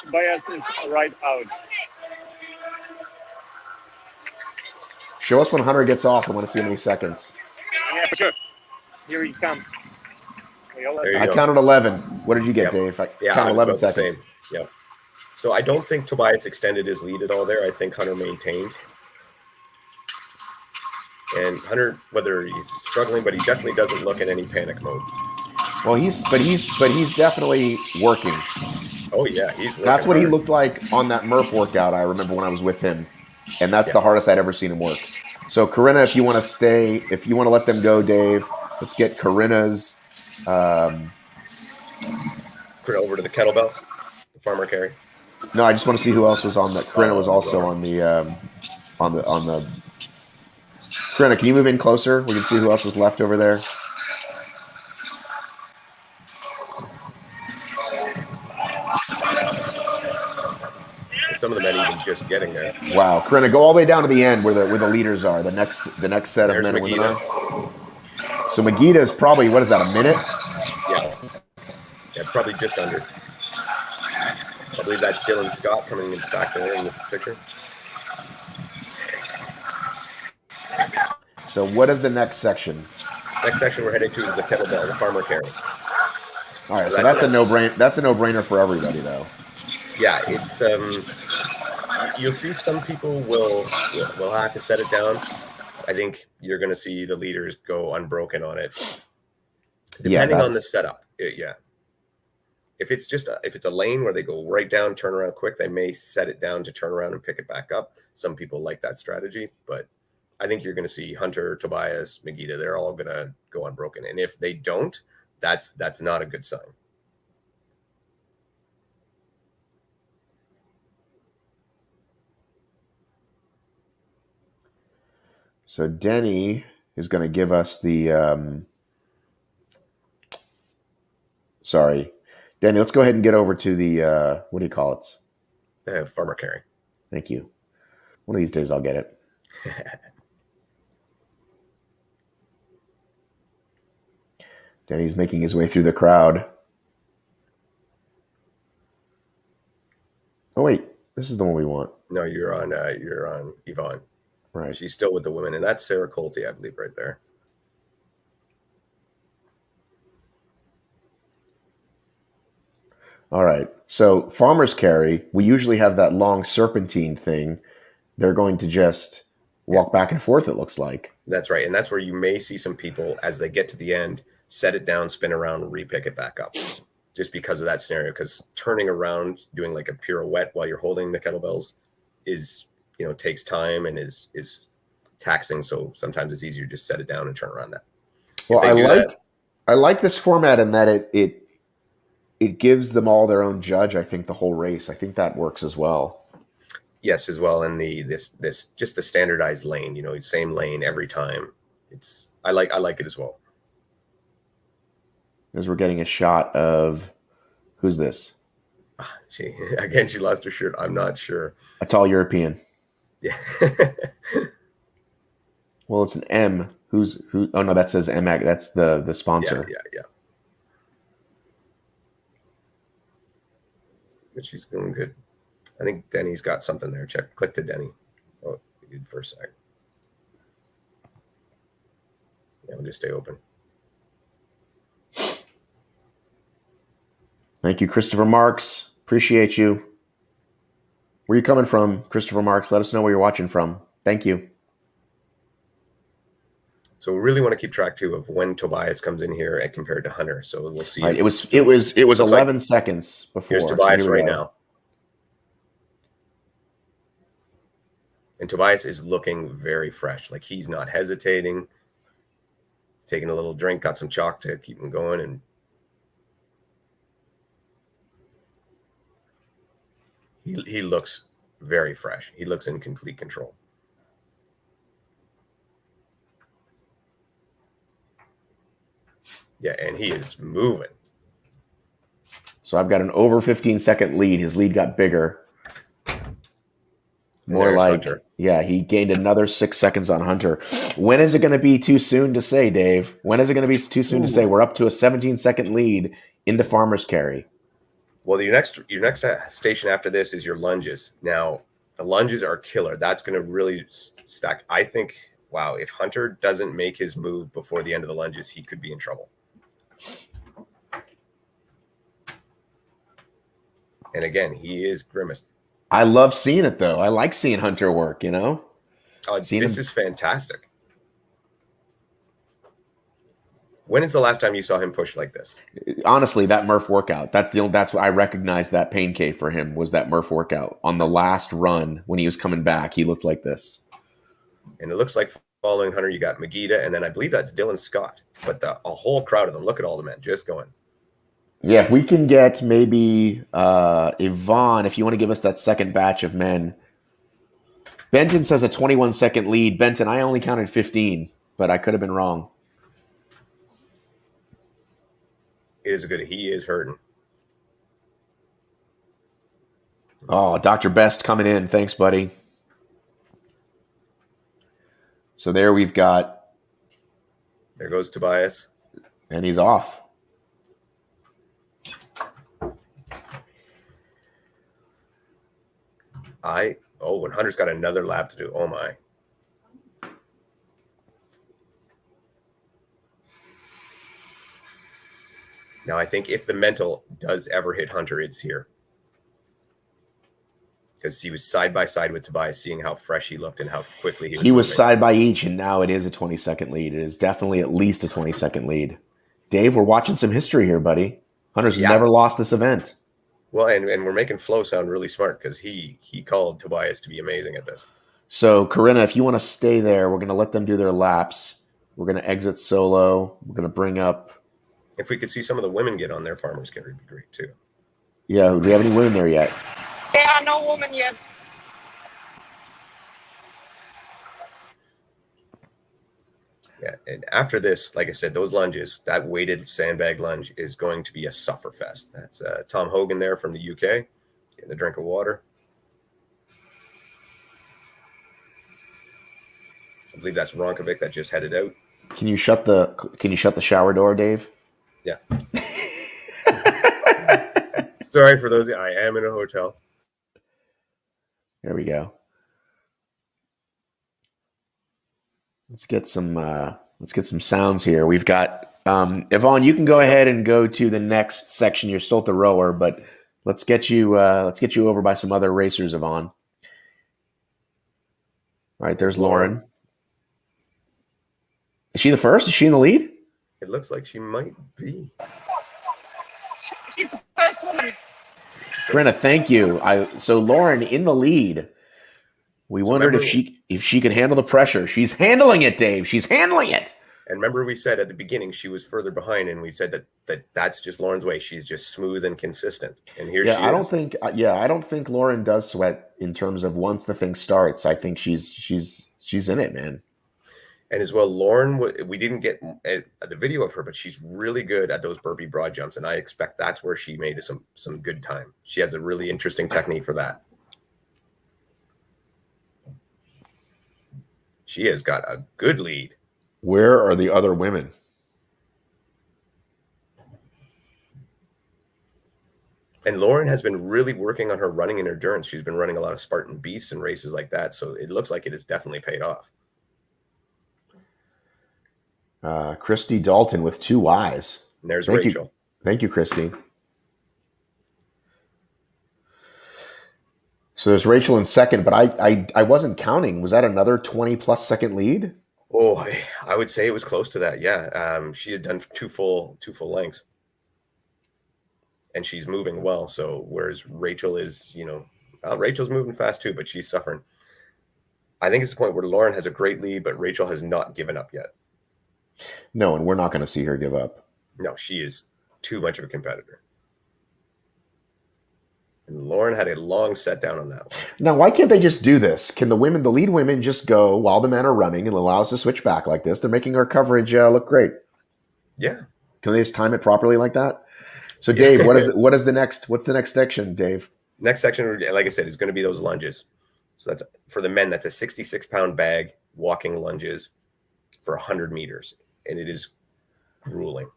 Tobias is right out. Show us when Hunter gets off. I want to see how many seconds. Yeah, for sure. Here he comes. I counted 11. What did you get, Dave? I counted 11 seconds. Yeah. So I don't think Tobias extended his lead at all there. I think Hunter maintained. And Hunter, whether he's struggling, but he definitely doesn't look in any panic mode. Well, he's definitely working. Oh yeah, he's working. That's what hard. he looked like on that Murph workout. I remember when I was with him, and that's the hardest I'd ever seen him work. So Corinna, if you want to let them go, Dave, let's get Corinna's. Over to the kettlebell, the farmer carry. No, I just want to see who else was on that. Corinna was also on the Corinna, can you move in closer? We can see who else is left over there. Some of the men even just getting there. Wow, Corinna, go all the way down to the end where the leaders are. The next set of men and women are. So Megita is probably, what is that, a minute? Yeah, probably just under. believe that's Dylan Scott coming back there in the picture. So what is the next section? Next section we're headed to is the kettlebell, the farmer carry. All right, so that's a no-brainer. That's a no-brainer for everybody, though. Yeah, it's you'll see some people will have to set it down. I think you're going to see the leaders go unbroken on it, depending on the setup. Yeah, if it's a lane where they go right down, turn around quick, they may set it down to turn around and pick it back up. Some people like that strategy, but I think you're going to see Hunter, Tobias, Megita. They're all going to go unbroken, and if they don't, that's not a good sign. So Denny is going to give us the. Sorry, Denny. Let's go ahead and get over to the. What do you call it? Farmer carry. Thank you. One of these days I'll get it. Denny's making his way through the crowd. Oh wait, this is the one we want. No, you're on Yvonne. Right. She's still with the women, and that's Sarah Colte, I believe, right there. All right. So farmer's carry, we usually have that long serpentine thing. They're going to just walk back and forth, it looks like. That's right. And that's where you may see some people, as they get to the end, set it down, spin around, and re-pick it back up. Just because of that scenario. Because turning around, doing like a pirouette while you're holding the kettlebells takes time and is taxing. So sometimes it's easier to just set it down and turn around that. Well, I like this format in that it gives them all their own judge. I think the whole race. I think that works as well. Yes, as well. And this just the standardized lane. Same lane every time. I like it as well. As we're getting a shot of who's this? She lost her shirt. I'm not sure. A tall European. Yeah. Well, it's an M. Who? Oh no, that says MX. That's the sponsor. Yeah. But she's doing good. I think Denny's got something there. Click to Denny. Oh, you did for a sec. Yeah, we'll just stay open. Thank you, Christopher Marks. Appreciate you. Where are you coming from, Christopher Marks? Let us know where you're watching from. Thank you. So we really want to keep track too of when Tobias comes in here and compared to Hunter. So we'll see. Right. It was 11 seconds before. Here's Tobias right now. And Tobias is looking very fresh. Like he's not hesitating. He's taking a little drink, got some chalk to keep him going, and he looks very fresh. He looks in complete control. Yeah, and he is moving. So I've got an over 15-second lead. His lead got bigger. More like, Hunter. Yeah, he gained another 6 seconds on Hunter. When is it going to be too soon to say, Dave? When is it going to be too soon to say? We're up to a 17-second lead into farmer's carry. Well, your next station after this is your lunges. Now, the lunges are killer. That's going to really stack. I think, wow, if Hunter doesn't make his move before the end of the lunges, he could be in trouble. And again, he is grimaced. I love seeing it, though. I like seeing Hunter work, Oh, this is fantastic. When is the last time you saw him push like this? Honestly, that Murph workout. That's what I recognized. That pain cave for him was that Murph workout. On the last run, when he was coming back, he looked like this. And it looks like following Hunter, you got Megita, and then I believe that's Dylan Scott. But a whole crowd of them. Look at all the men just going. Yeah, if we can get maybe Yvonne, if you want to give us that second batch of men. Benton says a 21-second lead. Benton, I only counted 15, but I could have been wrong. It is good. He is hurting. Oh, Dr. Best coming in. Thanks, buddy. So there we've got. There goes Tobias. And he's off. And Hunter's got another lap to do. Oh my. Now I think if the mental does ever hit Hunter, it's here. Because he was side by side with Tobias, seeing how fresh he looked and how quickly he was moving. side by each, and now it is a 20-second lead. It is definitely at least a 20-second lead. Dave, we're watching some history here, buddy. Hunter's never lost this event. Well, and we're making Flo sound really smart because he called Tobias to be amazing at this. So, Corinna, if you want to stay there, we're going to let them do their laps. We're going to exit solo. We're going to bring up. If we could see some of the women get on their farmers carry, would be great too. Yeah, do we have any women there yet? There are no women yet. Yeah, and after this, like I said, those lunges, that weighted sandbag lunge is going to be a sufferfest. That's Tom Hogan there from the UK, getting a drink of water. I believe that's Ronkovic that just headed out. Can you shut the shower door, Dave? Yeah. Sorry for those. I am in a hotel. There we go. Let's get some sounds here. We've got Yvonne. You can go ahead and go to the next section. You're still at the rower, but let's get you over by some other racers, Yvonne. All right, there's Lauren. Is she the first? Is she in the lead? It looks like she might be. She's the first woman. Corinna, thank you. So Lauren in the lead. We wondered if she could handle the pressure. She's handling it, Dave. She's handling it. And remember, we said at the beginning she was further behind, and we said that's just Lauren's way. She's just smooth and consistent. And here she is. I don't think Lauren does sweat in terms of once the thing starts. I think she's in it, man. And as well, Lauren, we didn't get the video of her, but she's really good at those burpee broad jumps, and I expect that's where she made some good time. She has a really interesting technique for that. She has got a good lead. Where are the other women? And Lauren has been really working on her running and endurance. She's been running a lot of Spartan Beasts and races like that, so it looks like it has definitely paid off. Christy Dalton with 2 Ys. And there's Rachel. Thank you, Christy. So there's Rachel in second, but I wasn't counting. Was that another 20-plus second lead? Oh, I would say it was close to that. Yeah, she had done two full lengths, and she's moving well. So whereas Rachel is, Rachel's moving fast too, but she's suffering. I think it's the point where Lauren has a great lead, but Rachel has not given up yet. No, and we're not going to see her give up. No, she is too much of a competitor. And Lauren had a long set down on that one. Now, why can't they just do this? Can the lead women just go while the men are running and allow us to switch back like this? They're making our coverage look great. Yeah. Can they just time it properly like that? So, Dave, what's the next section, Dave? Next section, like I said, is going to be those lunges. So that's for the men. That's a 66-pound bag, walking lunges for 100 meters. And it is grueling.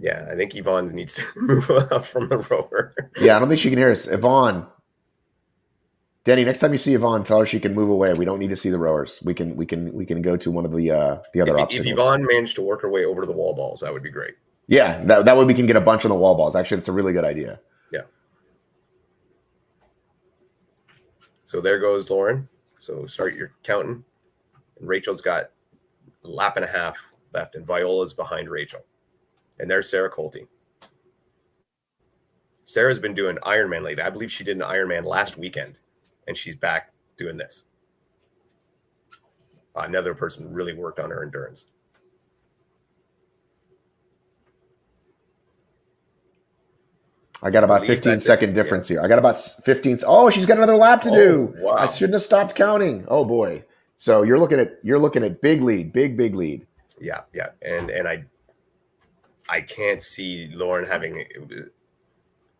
Yeah, I think Yvonne needs to move up from the rower. Yeah, I don't think she can hear us. Yvonne. Denny, next time you see Yvonne, tell her she can move away. We don't need to see the rowers. We can go to one of the other obstacles. If Yvonne managed to work her way over to the wall balls, that would be great. Yeah, that way we can get a bunch on the wall balls. Actually, it's a really good idea. Yeah. So there goes Lauren. So start your counting. And Rachel's got a lap and a half left, and Viola's behind Rachel. And there's Sarah Colty. Sarah's been doing Ironman lately. I believe she did an Ironman last weekend, and she's back doing this. Another person really worked on her endurance. I got about 15-second difference here. I got about 15. Oh, she's got another lap to do. Wow. I shouldn't have stopped counting. Oh boy. So you're looking at big lead, big lead. Yeah, and I can't see Lauren having,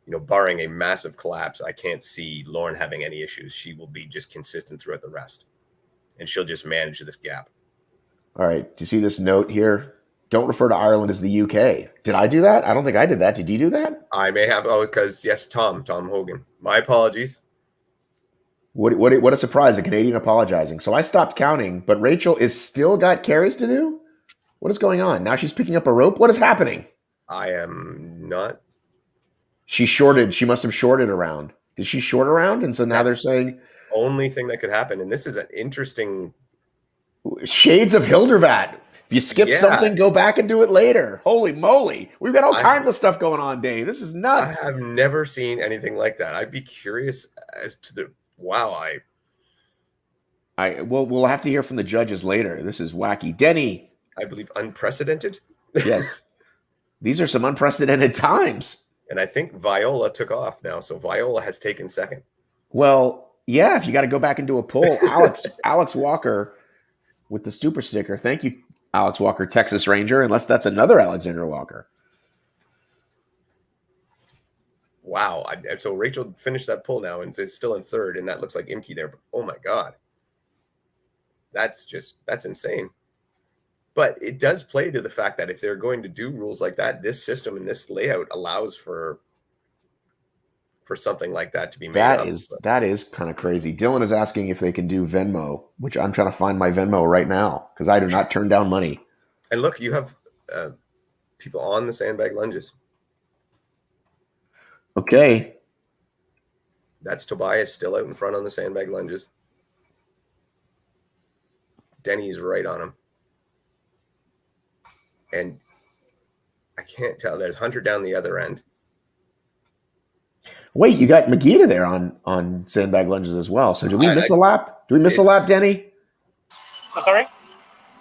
barring a massive collapse, I can't see Lauren having any issues. She will be just consistent throughout the rest, and she'll just manage this gap. All right. Do you see this note here? Don't refer to Ireland as the UK. Did I do that? I don't think I did that. Did you do that? I may have. Oh, because yes, Tom Hogan. My apologies. What a surprise, a Canadian apologizing. So I stopped counting, but Rachel is still got carries to do? What is going on? Now she's picking up a rope? What is happening? I am not. She shorted. She must have shorted around. Did she short around? And so now they're saying only thing that could happen. And this is an interesting shades of Hildervat. If you skip something, go back and do it later. Holy moly. We've got all kinds of stuff going on, Dave. This is nuts. I have never seen anything like that. I'd be curious as to the we'll have to hear from the judges later. This is wacky. Denny. I believe unprecedented. Yes. These are some unprecedented times. And I think Viola took off now. So Viola has taken second. Well, yeah, if you got to go back and do a poll, Alex Walker with the super sticker. Thank you, Alex Walker, Texas Ranger, unless that's another Alexander Walker. Wow. So Rachel finished that poll now and is still in third, and that looks like Imke there. But oh my God. That's insane. But it does play to the fact that if they're going to do rules like that, this system and this layout allows for something like that to be made. That is kind of crazy. Dylan is asking if they can do Venmo, which I'm trying to find my Venmo right now because I do not turn down money. And look, you have people on the sandbag lunges. Okay. That's Tobias still out in front on the sandbag lunges. Denny's right on him. And I can't tell. There's Hunter down the other end. Wait, you got Megita there on sandbag lunges as well. So did we miss a lap? Did we miss a lap, Denny? Sorry?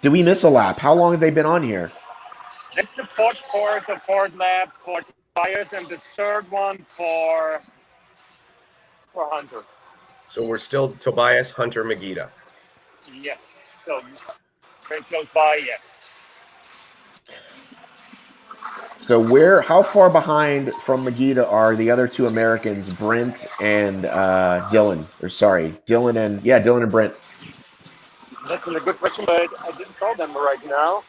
Did we miss a lap? How long have they been on here? It's the fourth lap for Tobias and the third one for Hunter. So we're still Tobias, Hunter, Megita. Yes. So very close by, yeah. So how far behind from Megita are the other two Americans, Brent and Dylan? Or sorry, Dylan and Brent. That's a good question, but I didn't call them right now.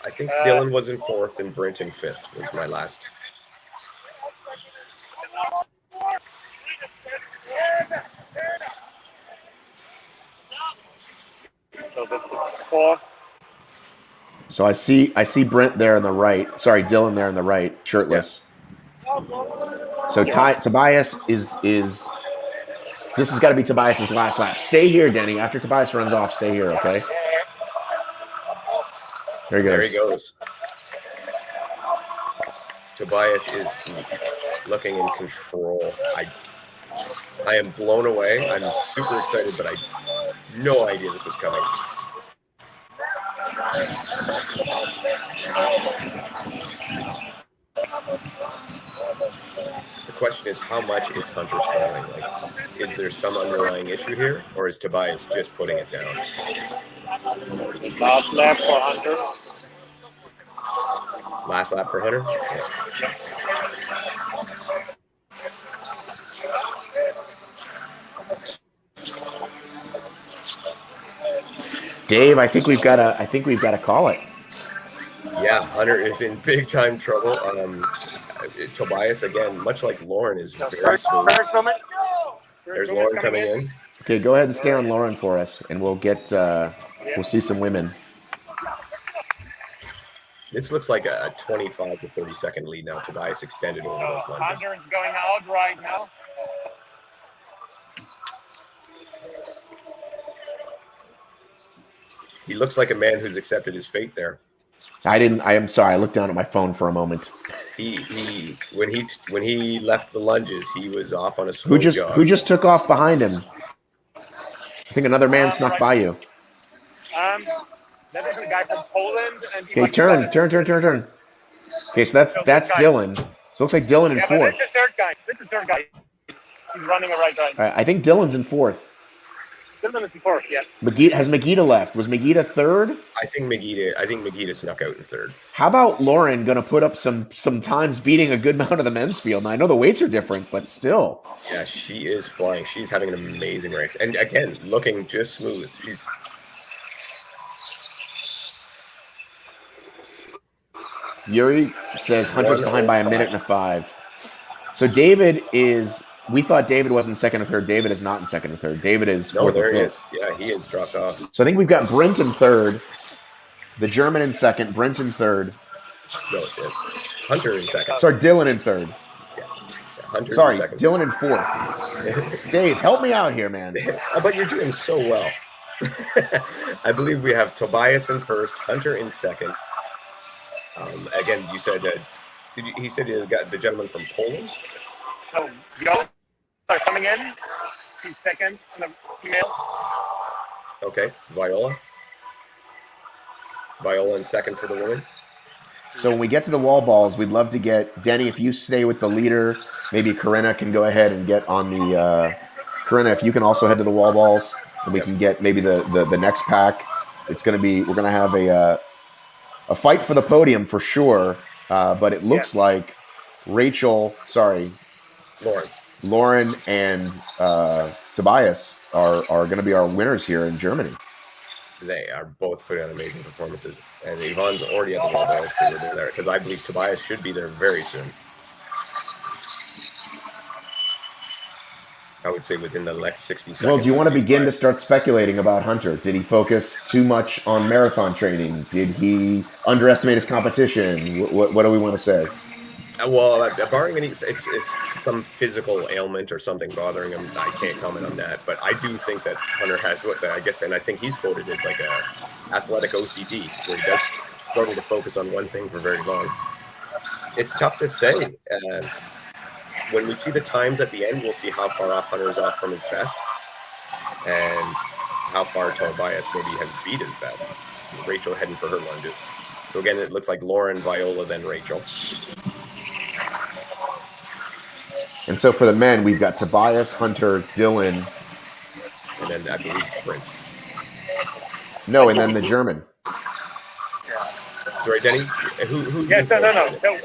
I think Dylan was in fourth and Brent in fifth was my last. So that's the fourth. So I see Brent there on the right. Sorry, Dylan there on the right, shirtless. Yeah. So Tobias is this has got to be Tobias's last lap. Stay here, Denny. After Tobias runs off, stay here, okay? There he goes. There he goes. Tobias is looking in control. I am blown away. I'm super excited, but I had no idea this was coming. The question is, how much is Hunter struggling? Like, is there some underlying issue here, or is Tobias just putting it down? Last lap for Hunter. Last lap for Hunter? Dave, I think we've got to call it. Yeah, Hunter is in big time trouble. Tobias, again, much like Lauren, is very smooth. There's Lauren coming in. Okay, go ahead and stay on Lauren for us, and we'll see some women. This looks like a 25 to 30 second lead now. Tobias extended over those lunges. Hunter is going out right now. He looks like a man who's accepted his fate there. I am sorry. I looked down at my phone for a moment. When he left the lunges, he was off on a slow jog. Who just took off behind him? I think another man snuck by you. That is a guy from Poland. And okay, turn. Okay, so that's Dylan. So it looks like Dylan in fourth. This is the third guy. He's running a right. I think Dylan's in fourth. Dylan is in fourth, yeah. Has Megita left? Was Megita third? I think Megita snuck out in third. How about Lauren going to put up some times beating a good amount of the men's field? Now, I know the weights are different, but still. Yeah, she is flying. She's having an amazing race. And again, looking just smooth. Yuri says Hunter's behind by a minute and a 5. So David is. We thought David was in second or third. David is not in second or third. David is No, fourth or there he fifth. is. Yeah, he is dropped off. So I think we've got Brent in third, the German in second, Brent in third. No, Hunter in second. Sorry, Dylan in third. Yeah, Hunter Sorry, in second. Dylan in fourth. Dave, help me out here, man. But you're doing so well. I believe we have Tobias in first, Hunter in second. Again, you said that he said you got the gentleman from Poland. So Viola are coming in. He's second on the female. Okay, Viola in second for the women. So when we get to the wall balls, we'd love to get Denny. If you stay with the leader, maybe Corinna can go ahead and get on the. Corinna, if you can also head to the wall balls, and we can get maybe the next pack. It's going to be. We're going to have a fight for the podium for sure. But it looks like Lauren and Tobias are going to be our winners here in Germany. They are both putting on amazing performances. And Yvonne's already at the wall balls, so we're there because I believe Tobias should be there very soon. I would say within the next 60 seconds. Well, do you want to begin to start speculating about Hunter? Did he focus too much on marathon training? Did he underestimate his competition? What do we want to say? Well, barring any, if some physical ailment or something bothering him, I can't comment on that. But I do think that Hunter has I guess, and I think he's quoted as like a athletic OCD, where he does struggle to focus on one thing for very long. It's tough to say. When we see the times at the end, we'll see how far off Hunter is off from his best, and how far Tobias maybe has beat his best. Rachel heading for her lunges. So again, it looks like Lauren, Viola, then Rachel. And so for the men, we've got Tobias, Hunter, Dylan. And then I believe Brent. No, and then the German. Sorry, Denny? Who Yes, no.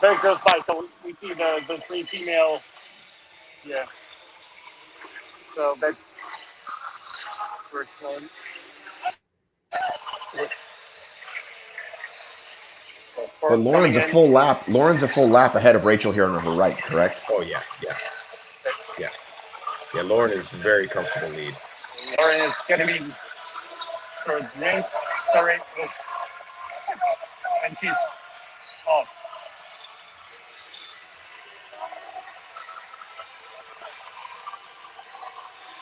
Very good fight. So we see the three females. Yeah. So that's first one. But Lauren's a full lap. Lauren's a full lap ahead of Rachel here on her right, correct? Oh yeah. Lauren is very comfortable lead. Lauren is gonna be sort of drink. Sorry. And she's off.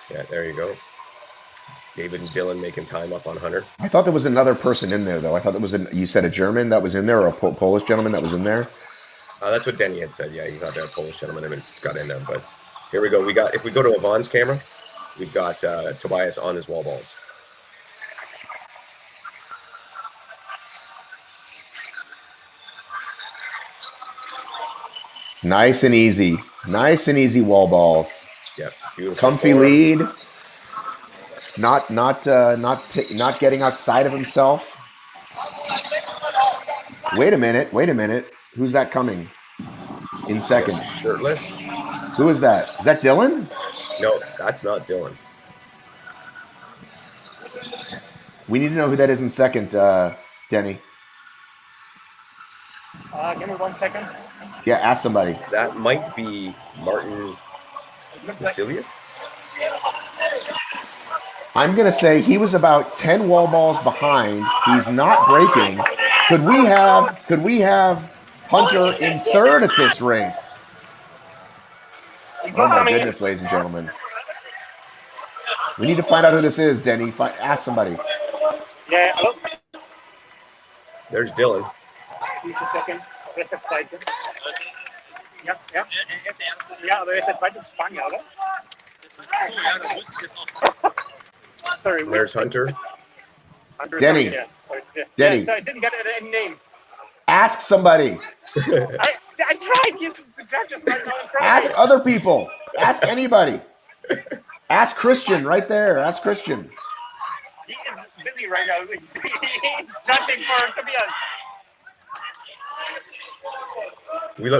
Yeah, there you go. David and Dylan making time up on Hunter. I thought there was another person in there, though. I thought there was you said a German that was in there, or a Polish gentleman that was in there? That's what Denny had said. Yeah, he thought that Polish gentleman got in there. But here we go. If we go to Yvonne's camera, we've got Tobias on his wall balls. Nice and easy wall balls. Yep, beautiful. Comfy form. lead. Not getting outside of himself. Wait a minute. Who's that coming in second? Shirtless. Who is that? Is that Dylan? No, that's not Dylan. We need to know who that is in second, Denny. Give me 1 second. Yeah, ask somebody. That might be Martin Vasilius. I'm going to say he was about 10 wall balls behind. He's not breaking. Could we have Hunter in third at this race? Oh my goodness, ladies and gentlemen. We need to find out who this is, Denny. Ask somebody. Yeah, hello. There's Dylan. Just a second. Esta Seite. Ja. Ja, aber jetzt zweite Spanier, oder? Sorry. There's Hunter. Denny. Denny. I didn't get any name. Ask somebody. I tried. The judge is not in front. Ask other people. Ask anybody. Ask Christian right there. Ask Christian. He is busy right now. He's judging for Tobias.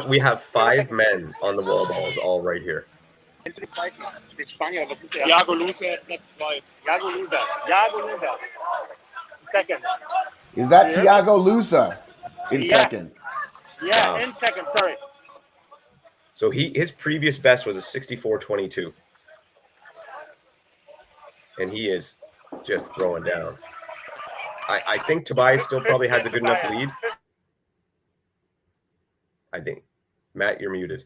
We have 5 men on the wall balls, all right here. Iago Lusa, Platz 2. Iago Lusa. Second. Is that Thiago Lusa? in Yeah. second. Yeah, Wow. in second. Sorry. So his previous best was a 64.22. And he is just throwing down. I think Tobias still probably has a good enough lead. I think. Matt, you're muted.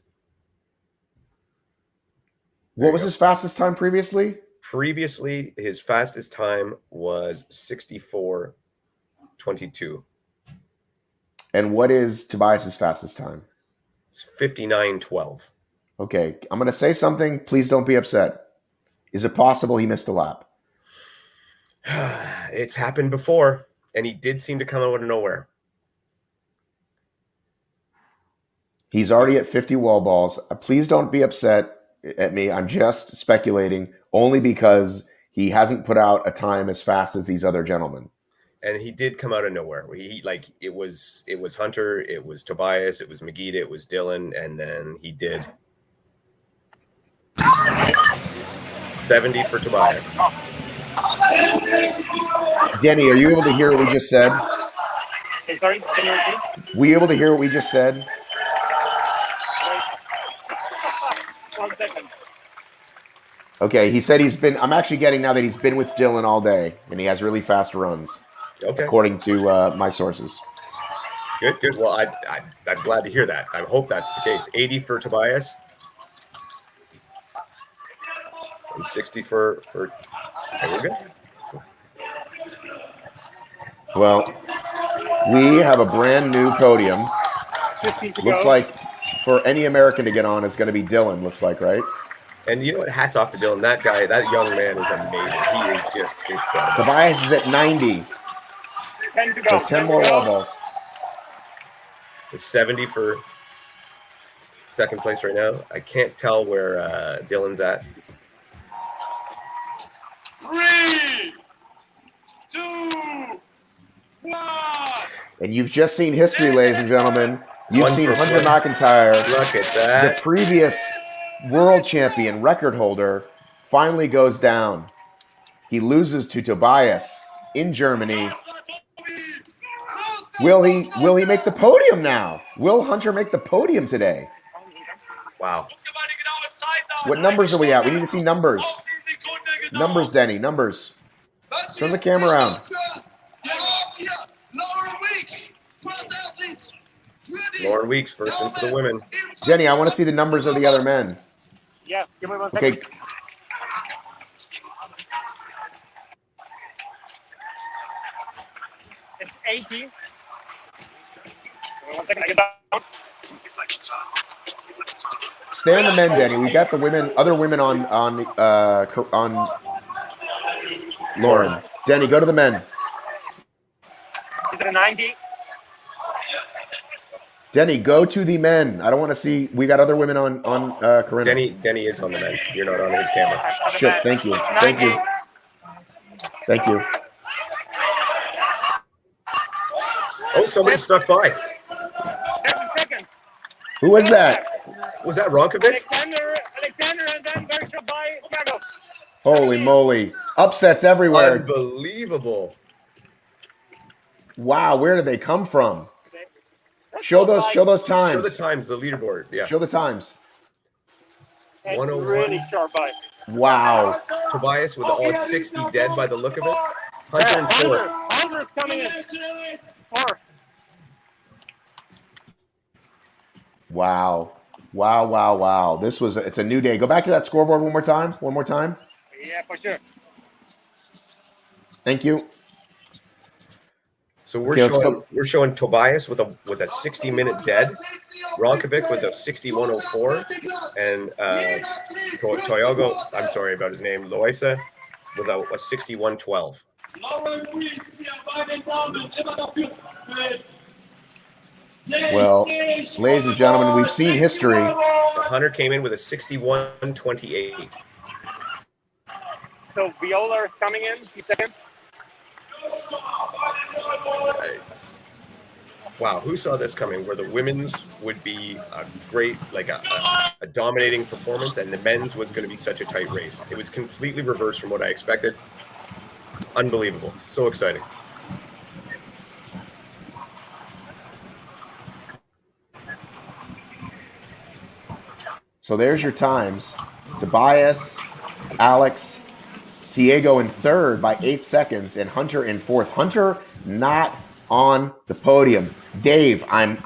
What was his fastest time previously? Previously, his fastest time was 64.22. And what is Tobias's fastest time? It's 59.12. Okay, I'm going to say something. Please don't be upset. Is it possible he missed a lap? It's happened before, and he did seem to come out of nowhere. He's already at 50 wall balls. Please don't be upset at me. I'm just speculating only because he hasn't put out a time as fast as these other gentlemen. And he did come out of nowhere. It was Hunter, it was Tobias, it was Megiddo, it was Dylan, and then he did 70 for Tobias. Denny, are you able to hear what we just said? Hey, sorry, can you repeat? Were you able to hear what we just said? Wait. 1 second. Okay, he said I'm actually getting now that he's been with Dylan all day and he has really fast runs, Okay, according to my sources. good. Well, I'm glad to hear that. I hope that's the case. 80 for Tobias. And 60 for Kaluga. Well, we have a brand new podium. 15 to Looks go. like for any American to get on, it's going to be Dylan, looks like, right? And you know what? Hats off to Dylan. That guy, that young man is amazing. He is just incredible. Tobias is at 90. 10 to go. So 10 more to go. wall balls. It's 70 for second place right now. I can't tell where Dylan's at. 3, 2, 1. And you've just seen history, ladies and gentlemen. You've One seen for Hunter one. McIntyre, Look at the that. previous world champion record holder, finally goes down. He loses to Tobias in Germany. Will he make the podium now? Will Hunter make the podium today? Wow. What numbers are we at? We need to see numbers. Numbers, Denny, numbers. Turn the camera around. Lauren Weeks, first in for the women. Denny, I want to see the numbers of the other men. Yeah, give me 1 second. Okay, It's 80. Give me 1 second. I get down. stay on the men, Denny. We got the women, other women on Lauren. Denny, go to the men. Is it a 90? Denny, go to the men. I don't want to see. We got other women on Corinna. Denny is on the men. You're not on his camera. Shit. Thank you. Thank you. Thank you. Oh, somebody snuck by. 7 seconds. Who was that? Was that Ronkovic? Alexander, and then Berkshire by Thiago. Holy moly! Upsets everywhere. Unbelievable. Wow, where did they come from? Show those Show the times. times, the leaderboard. Yeah. Show the times. It's 101. really sharp by. Wow. Tobias with all 60 dead by the look of it. Hunter in fourth. Hunter is coming in. Fourth. Wow. Wow, wow, wow. It's a new day. Go back to that scoreboard one more time. One more time. Yeah, for sure. Thank you. So Okay, we're showing Tobias with a 60-minute dead, Ronkovic with a 61.04, and Toyago, I'm sorry about his name, Loisa, with a 61.12. Well, ladies and gentlemen, we've seen history. Hunter came in with a 61.28. So Viola is coming in. 2 seconds. Wow, who saw this coming? Where the women's would be a great, like a dominating performance, and the men's was going to be such a tight race. It was completely reversed from what I expected. Unbelievable. So exciting. So there's your times. Tobias, Alex, Diego in third by 8 seconds, and Hunter in fourth. Hunter not on the podium. Dave, I'm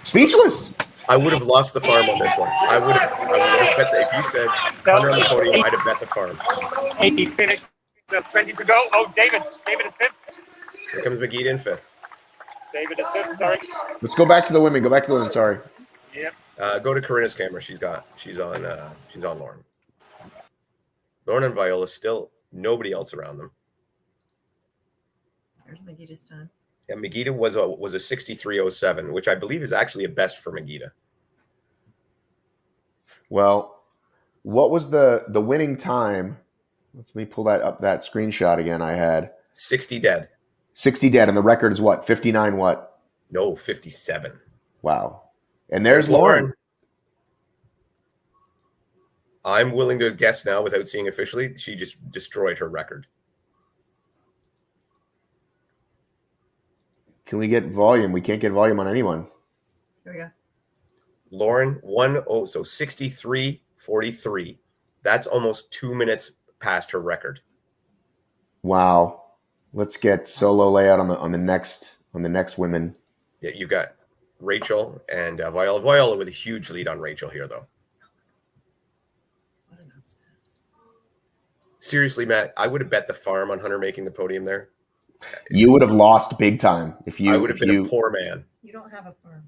speechless. I would have lost the farm on this one. I would have bet that if you said Hunter on the podium, I'd have bet the farm. 80 minutes, 20 to go. Oh, David is fifth. Here comes McGee in fifth. David is fifth, sorry. Let's go back to the women. Sorry. Yep. Go to Corinna's camera. She's on Lauren. Lauren and Viola still nobody else around them. There's Megita's time. Yeah, Megita was a 63.07, which I believe is actually a best for Megita. Well, what was the winning time? Let me pull that screenshot again I had. 60 dead. 60 dead, and the record is what? 59 what? No, 57. Wow. And there's Lauren. I'm willing to guess now without seeing officially, she just destroyed her record. Can we get volume? We can't get volume on anyone. Here we go. Lauren, 63.43. That's almost 2 minutes past her record. Wow. Let's get solo layout on the next women. Yeah, you got Rachel and Viola. Viola with a huge lead on Rachel here, though. What an upset. Seriously, Matt, I would have bet the farm on Hunter making the podium there. You would have lost big time if you. I would have been a poor man. You don't have a farm.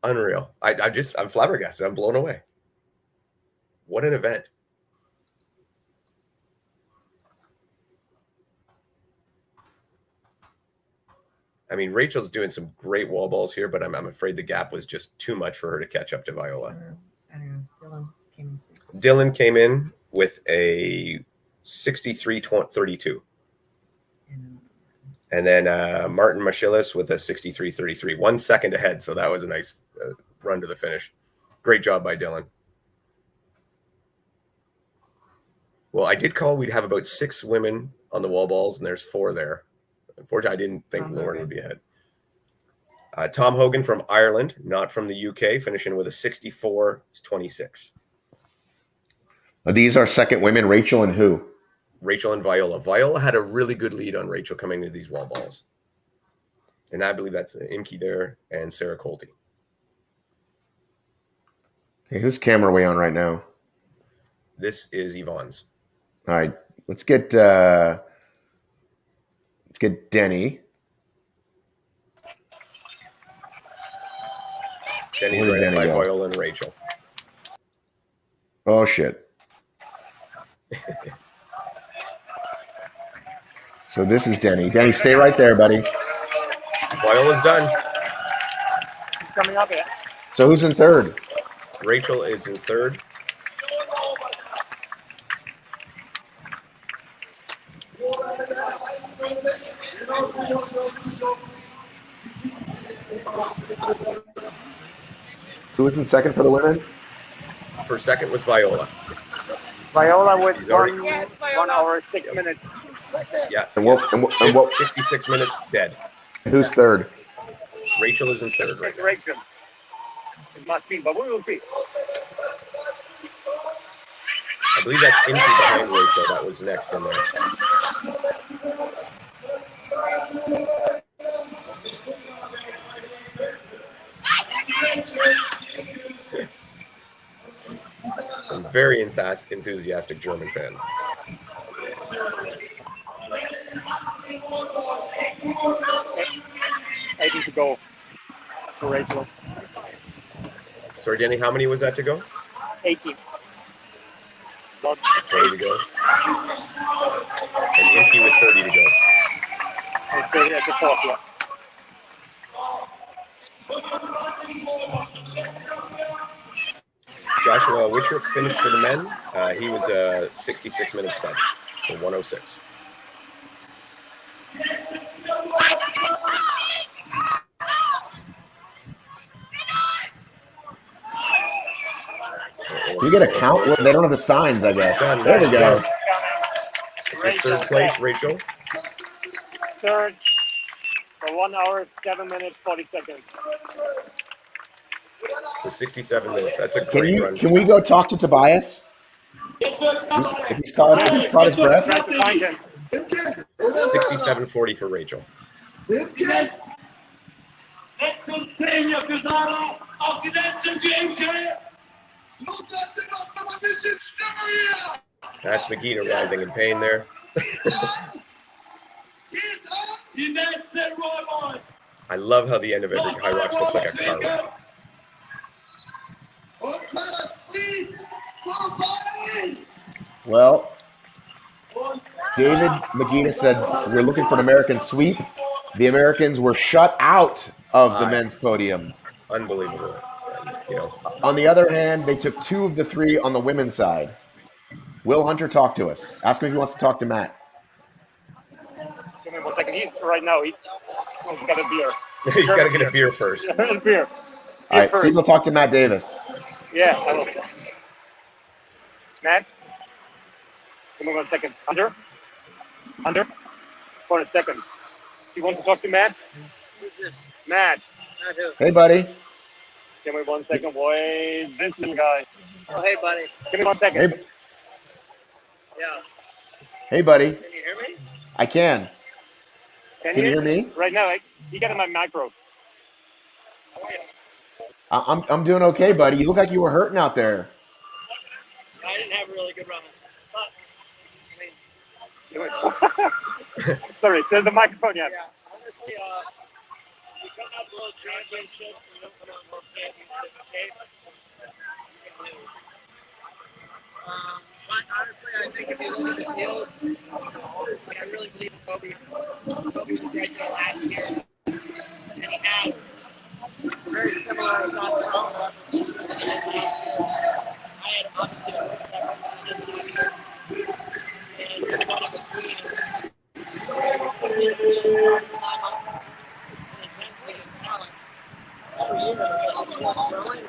Unreal. I'm flabbergasted. I'm blown away. What an event. I mean, Rachel's doing some great wall balls here, but I'm afraid the gap was just too much for her to catch up to Viola. I don't know. Dylan came in sixth. Dylan came in with a 63.32. And then Martin Machilis with a 63.33, 1 second ahead. So that was a nice run to the finish. Great job by Dylan. Well, I did call we'd have about 6 women on the wall balls, and there's 4 there. Unfortunately, I didn't think Lauren would be ahead. Tom Hogan from Ireland, not from the UK, finishing with a 64.26. These are second women, Rachel and who? Rachel and Viola. Viola had a really good lead on Rachel coming into these wall balls. And I believe that's Imke there and Sarah Colty. Okay, whose camera are we on right now? This is Yvonne's. All right, let's get Denny. Denny's right by Viola and Rachel. Oh shit. So this is Denny. Denny, stay right there, buddy. Viola's done. He's coming up here. So who's in third? Rachel is in third. Who was in second for the women? For second was Viola. Viola with He's already- 1 hour, 6 minutes. Yeah. And what 66 minutes dead. who's third? Rachel is in third right now. Rachel. It must be, but we will see. I believe that's Imke behind Rachel that was next in there. Some very enthusiastic German fans. 80 to go for Rachel. Sorry, Denny, how many was that to go? 80. 20 to go. And Imke was 30 to go. It's the fourth, yeah. Joshua Wittrick finished for the men. He was 66 minutes then, so 106. You get a count? Well, they don't have the signs, I guess. Done. There we go. Third place, Rachel. Third, 1 hour, 7 minutes, 40 seconds. So 67 minutes. That's a great run. Can we go talk to Tobias? Jetzt wird's knapp. If he's caught his breath? Try to find him. 67:40 for Rachel. Jetzt sind 10 hier für Sarah. Auf die letzten Imke. Los, lasst den noch mal ein bisschen Stimme hier. That's Megita writhing in pain there. Die letzte Rollball. I love how the end of every Hyrox looks like a car wreck. Und zieht vorbei. Well, David Megita said we're looking for an American sweep. The Americans were shut out of the men's podium. Unbelievable. You know, On the other hand, they took 2 of the 3 on the women's side. Will Hunter talk to us? Ask him if he wants to talk to Matt. Give me 1 second. He's got a beer. he's got to get a beer first. Beer. All right, see if he'll talk to Matt Davis. Yeah, I will. Matt? Give me 1 second. Hunter? For a second. You want to talk to Matt? Who's this? Matt. Not who? Hey, buddy. Give me 1 second, boy. This is the guy. Oh, hey, buddy. Give me 1 second. Hey, Yeah. hey, buddy. Can you hear me? I can. Can you hear me? Right now, you got in my micro. I'm doing okay, buddy. You look like you were hurting out there. I didn't have a really good run. But, I mean, Sorry, so the microphone, yeah. yeah, honestly, we come out world championships, we don't come out world championship shape. We can lose. But honestly, I think if you look at the field, I really believe in Kobe. Kobe was right there last year, and he had very similar thoughts. I had opposite second, and one of the three intensity and talent. Every year, it's growing.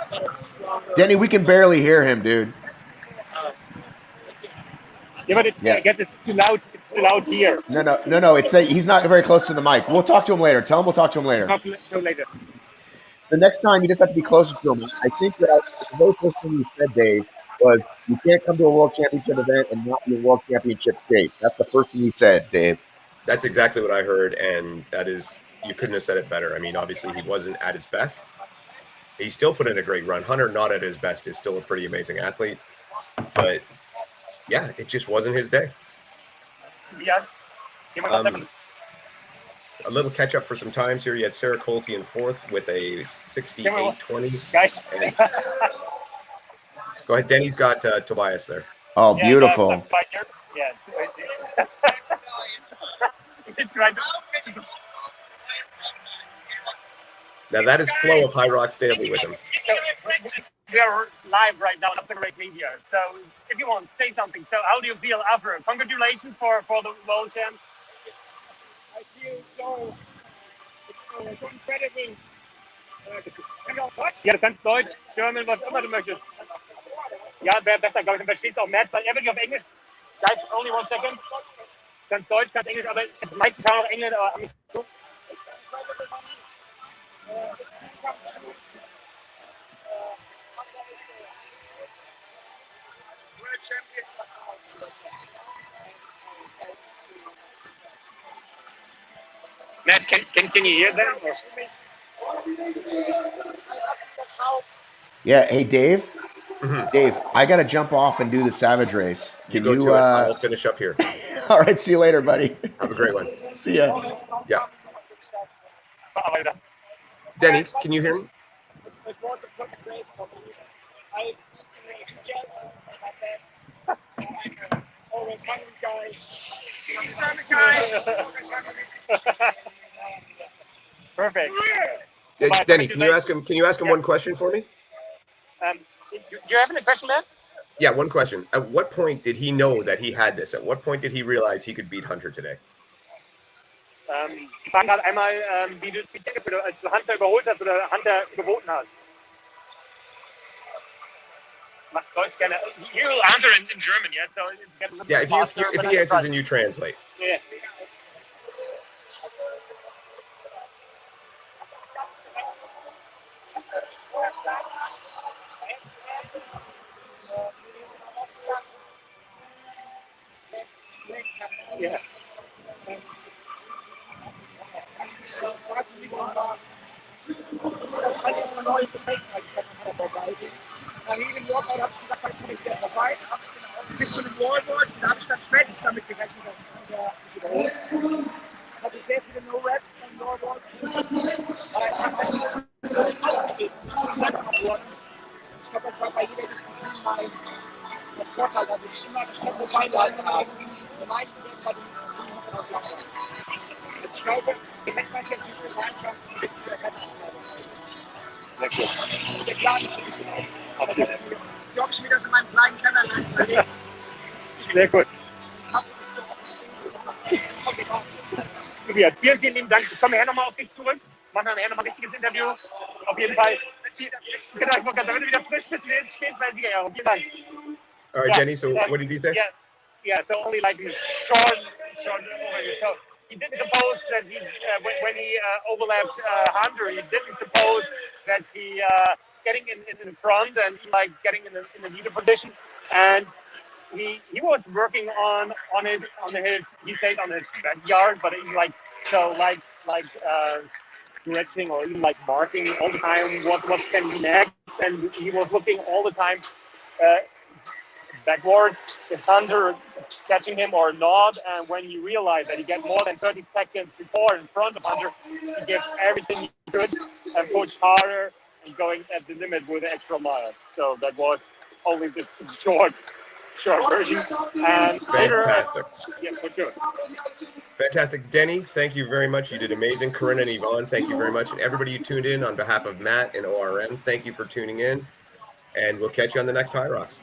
So, Denny, we can barely hear him, dude. Yeah, but I guess it's too loud. It's too loud here. No. It's that he's not very close to the mic. We'll talk to him later. Tell him we'll talk to him later. Talk later. The next time, you just have to be closer to him. I think that the very first thing you said, Dave, was you can't come to a world championship event and not be in world championship shape. That's the first thing you said, Dave. That's exactly what I heard, and that is, you couldn't have said it better. I mean, obviously, he wasn't at his best. He still put in a great run. Hunter, not at his best, is still a pretty amazing athlete. But, yeah, it just wasn't his day. Yeah. Give me 1 second. A little catch-up for some times here. You had Sarah Colte in 4th with a 68.20. Guys. Go ahead. Denny's got Tobias there. Oh, beautiful. Yeah. Now, that is Flow of Hyrox Daily with him. We are live right now on the great media. So, if you want, say something. So, how do you feel after? Congratulations for the world champ. I feel so incredible. Ja, du kannst Deutsch, German, was immer du möchtest. Ja, wäre besser, glaube ich, dann verstehst du auch Matt, weil er wirklich auf Englisch. Guys, only 1 second. Ganz Deutsch, ganz Englisch, aber meistens kann auch Englisch, aber nicht so. Matt, can you hear them? Yeah. Hey, Dave. Dave, I got to jump off and do the Savage race. Can Go you? to it. I'll finish up here. All right. See you later, buddy. Have a great one. See ya. Yeah. Denny, can you hear me? It was a perfect race for me. I Jets about that. Always hungry guy. Perfect. Denny, can you ask him one question for me? Do you have any question, Matt? Yeah, one question. At what point did he know that he had this? At what point did he realize he could beat Hunter today? Ich frage gerade einmal, wie du es gedacht hast, als du Hunter überholt hast oder Hunter geboten hast. Mach Deutsch gerne. You answer in German, yeah? So it's get a little Yeah, if faster, he but answers and you translate. Yeah. Yeah. Das alles eine neue Beschränkung dabei. Nach jedem Workout habe ich gesagt, ich bin wieder dabei. Bis zu den Wallballs und da habe ich dann spätestens damit gerechnet, dass es sich wiederholt. Ich hatte sehr viele No-Raps von Wallballs. Aber ich habe halt ich glaube, das war bei jeder Disziplin mein Vorteil, dass ich immer das Tempo beibehalten habe. Die meisten werden bei den Disziplinen etwas langsamer. Ich glaube, die Weltmeister sind in Rheinkampf sind wieder keine Aufgabe. Sehr cool. Der Plan ist ein bisschen auf. Aber jetzt sorge ich mir das in meinem kleinen Kämmerlein überlegt. Sehr cool. Ich habe nicht so oft. Tobias, vielen, vielen lieben Dank. Ich komme nachher nochmal auf dich zurück. Machen nachher nochmal ein richtiges Interview. Auf jeden Fall. Genau, ich wollte gerade, wenn du wieder frisch bist, wie es steht bei Siegerehrung. Vielen Dank. All right, Denny. So what did he say? Yeah. So only like these short overview. So he didn't suppose that he, when he overlapped Hunter, he didn't suppose that he getting in front and like getting in the leader position, and he was working on his, he said, on his backyard, but it's like stretching or even like marking all the time what can be next, and he was looking all the time backward, is Hunter catching him or not, and when he realized that he gets more than 30 seconds before in front of Hunter, he gives everything he could and pushed harder and going at the limit with an extra mile. So that was only the short version. And Fantastic. Yeah, for sure. Fantastic. Denny, thank you very much. You did amazing. Corinne and Yvonne, thank you very much. And everybody who tuned in, on behalf of Matt and ORM, thank you for tuning in. And we'll catch you on the next Hyrox.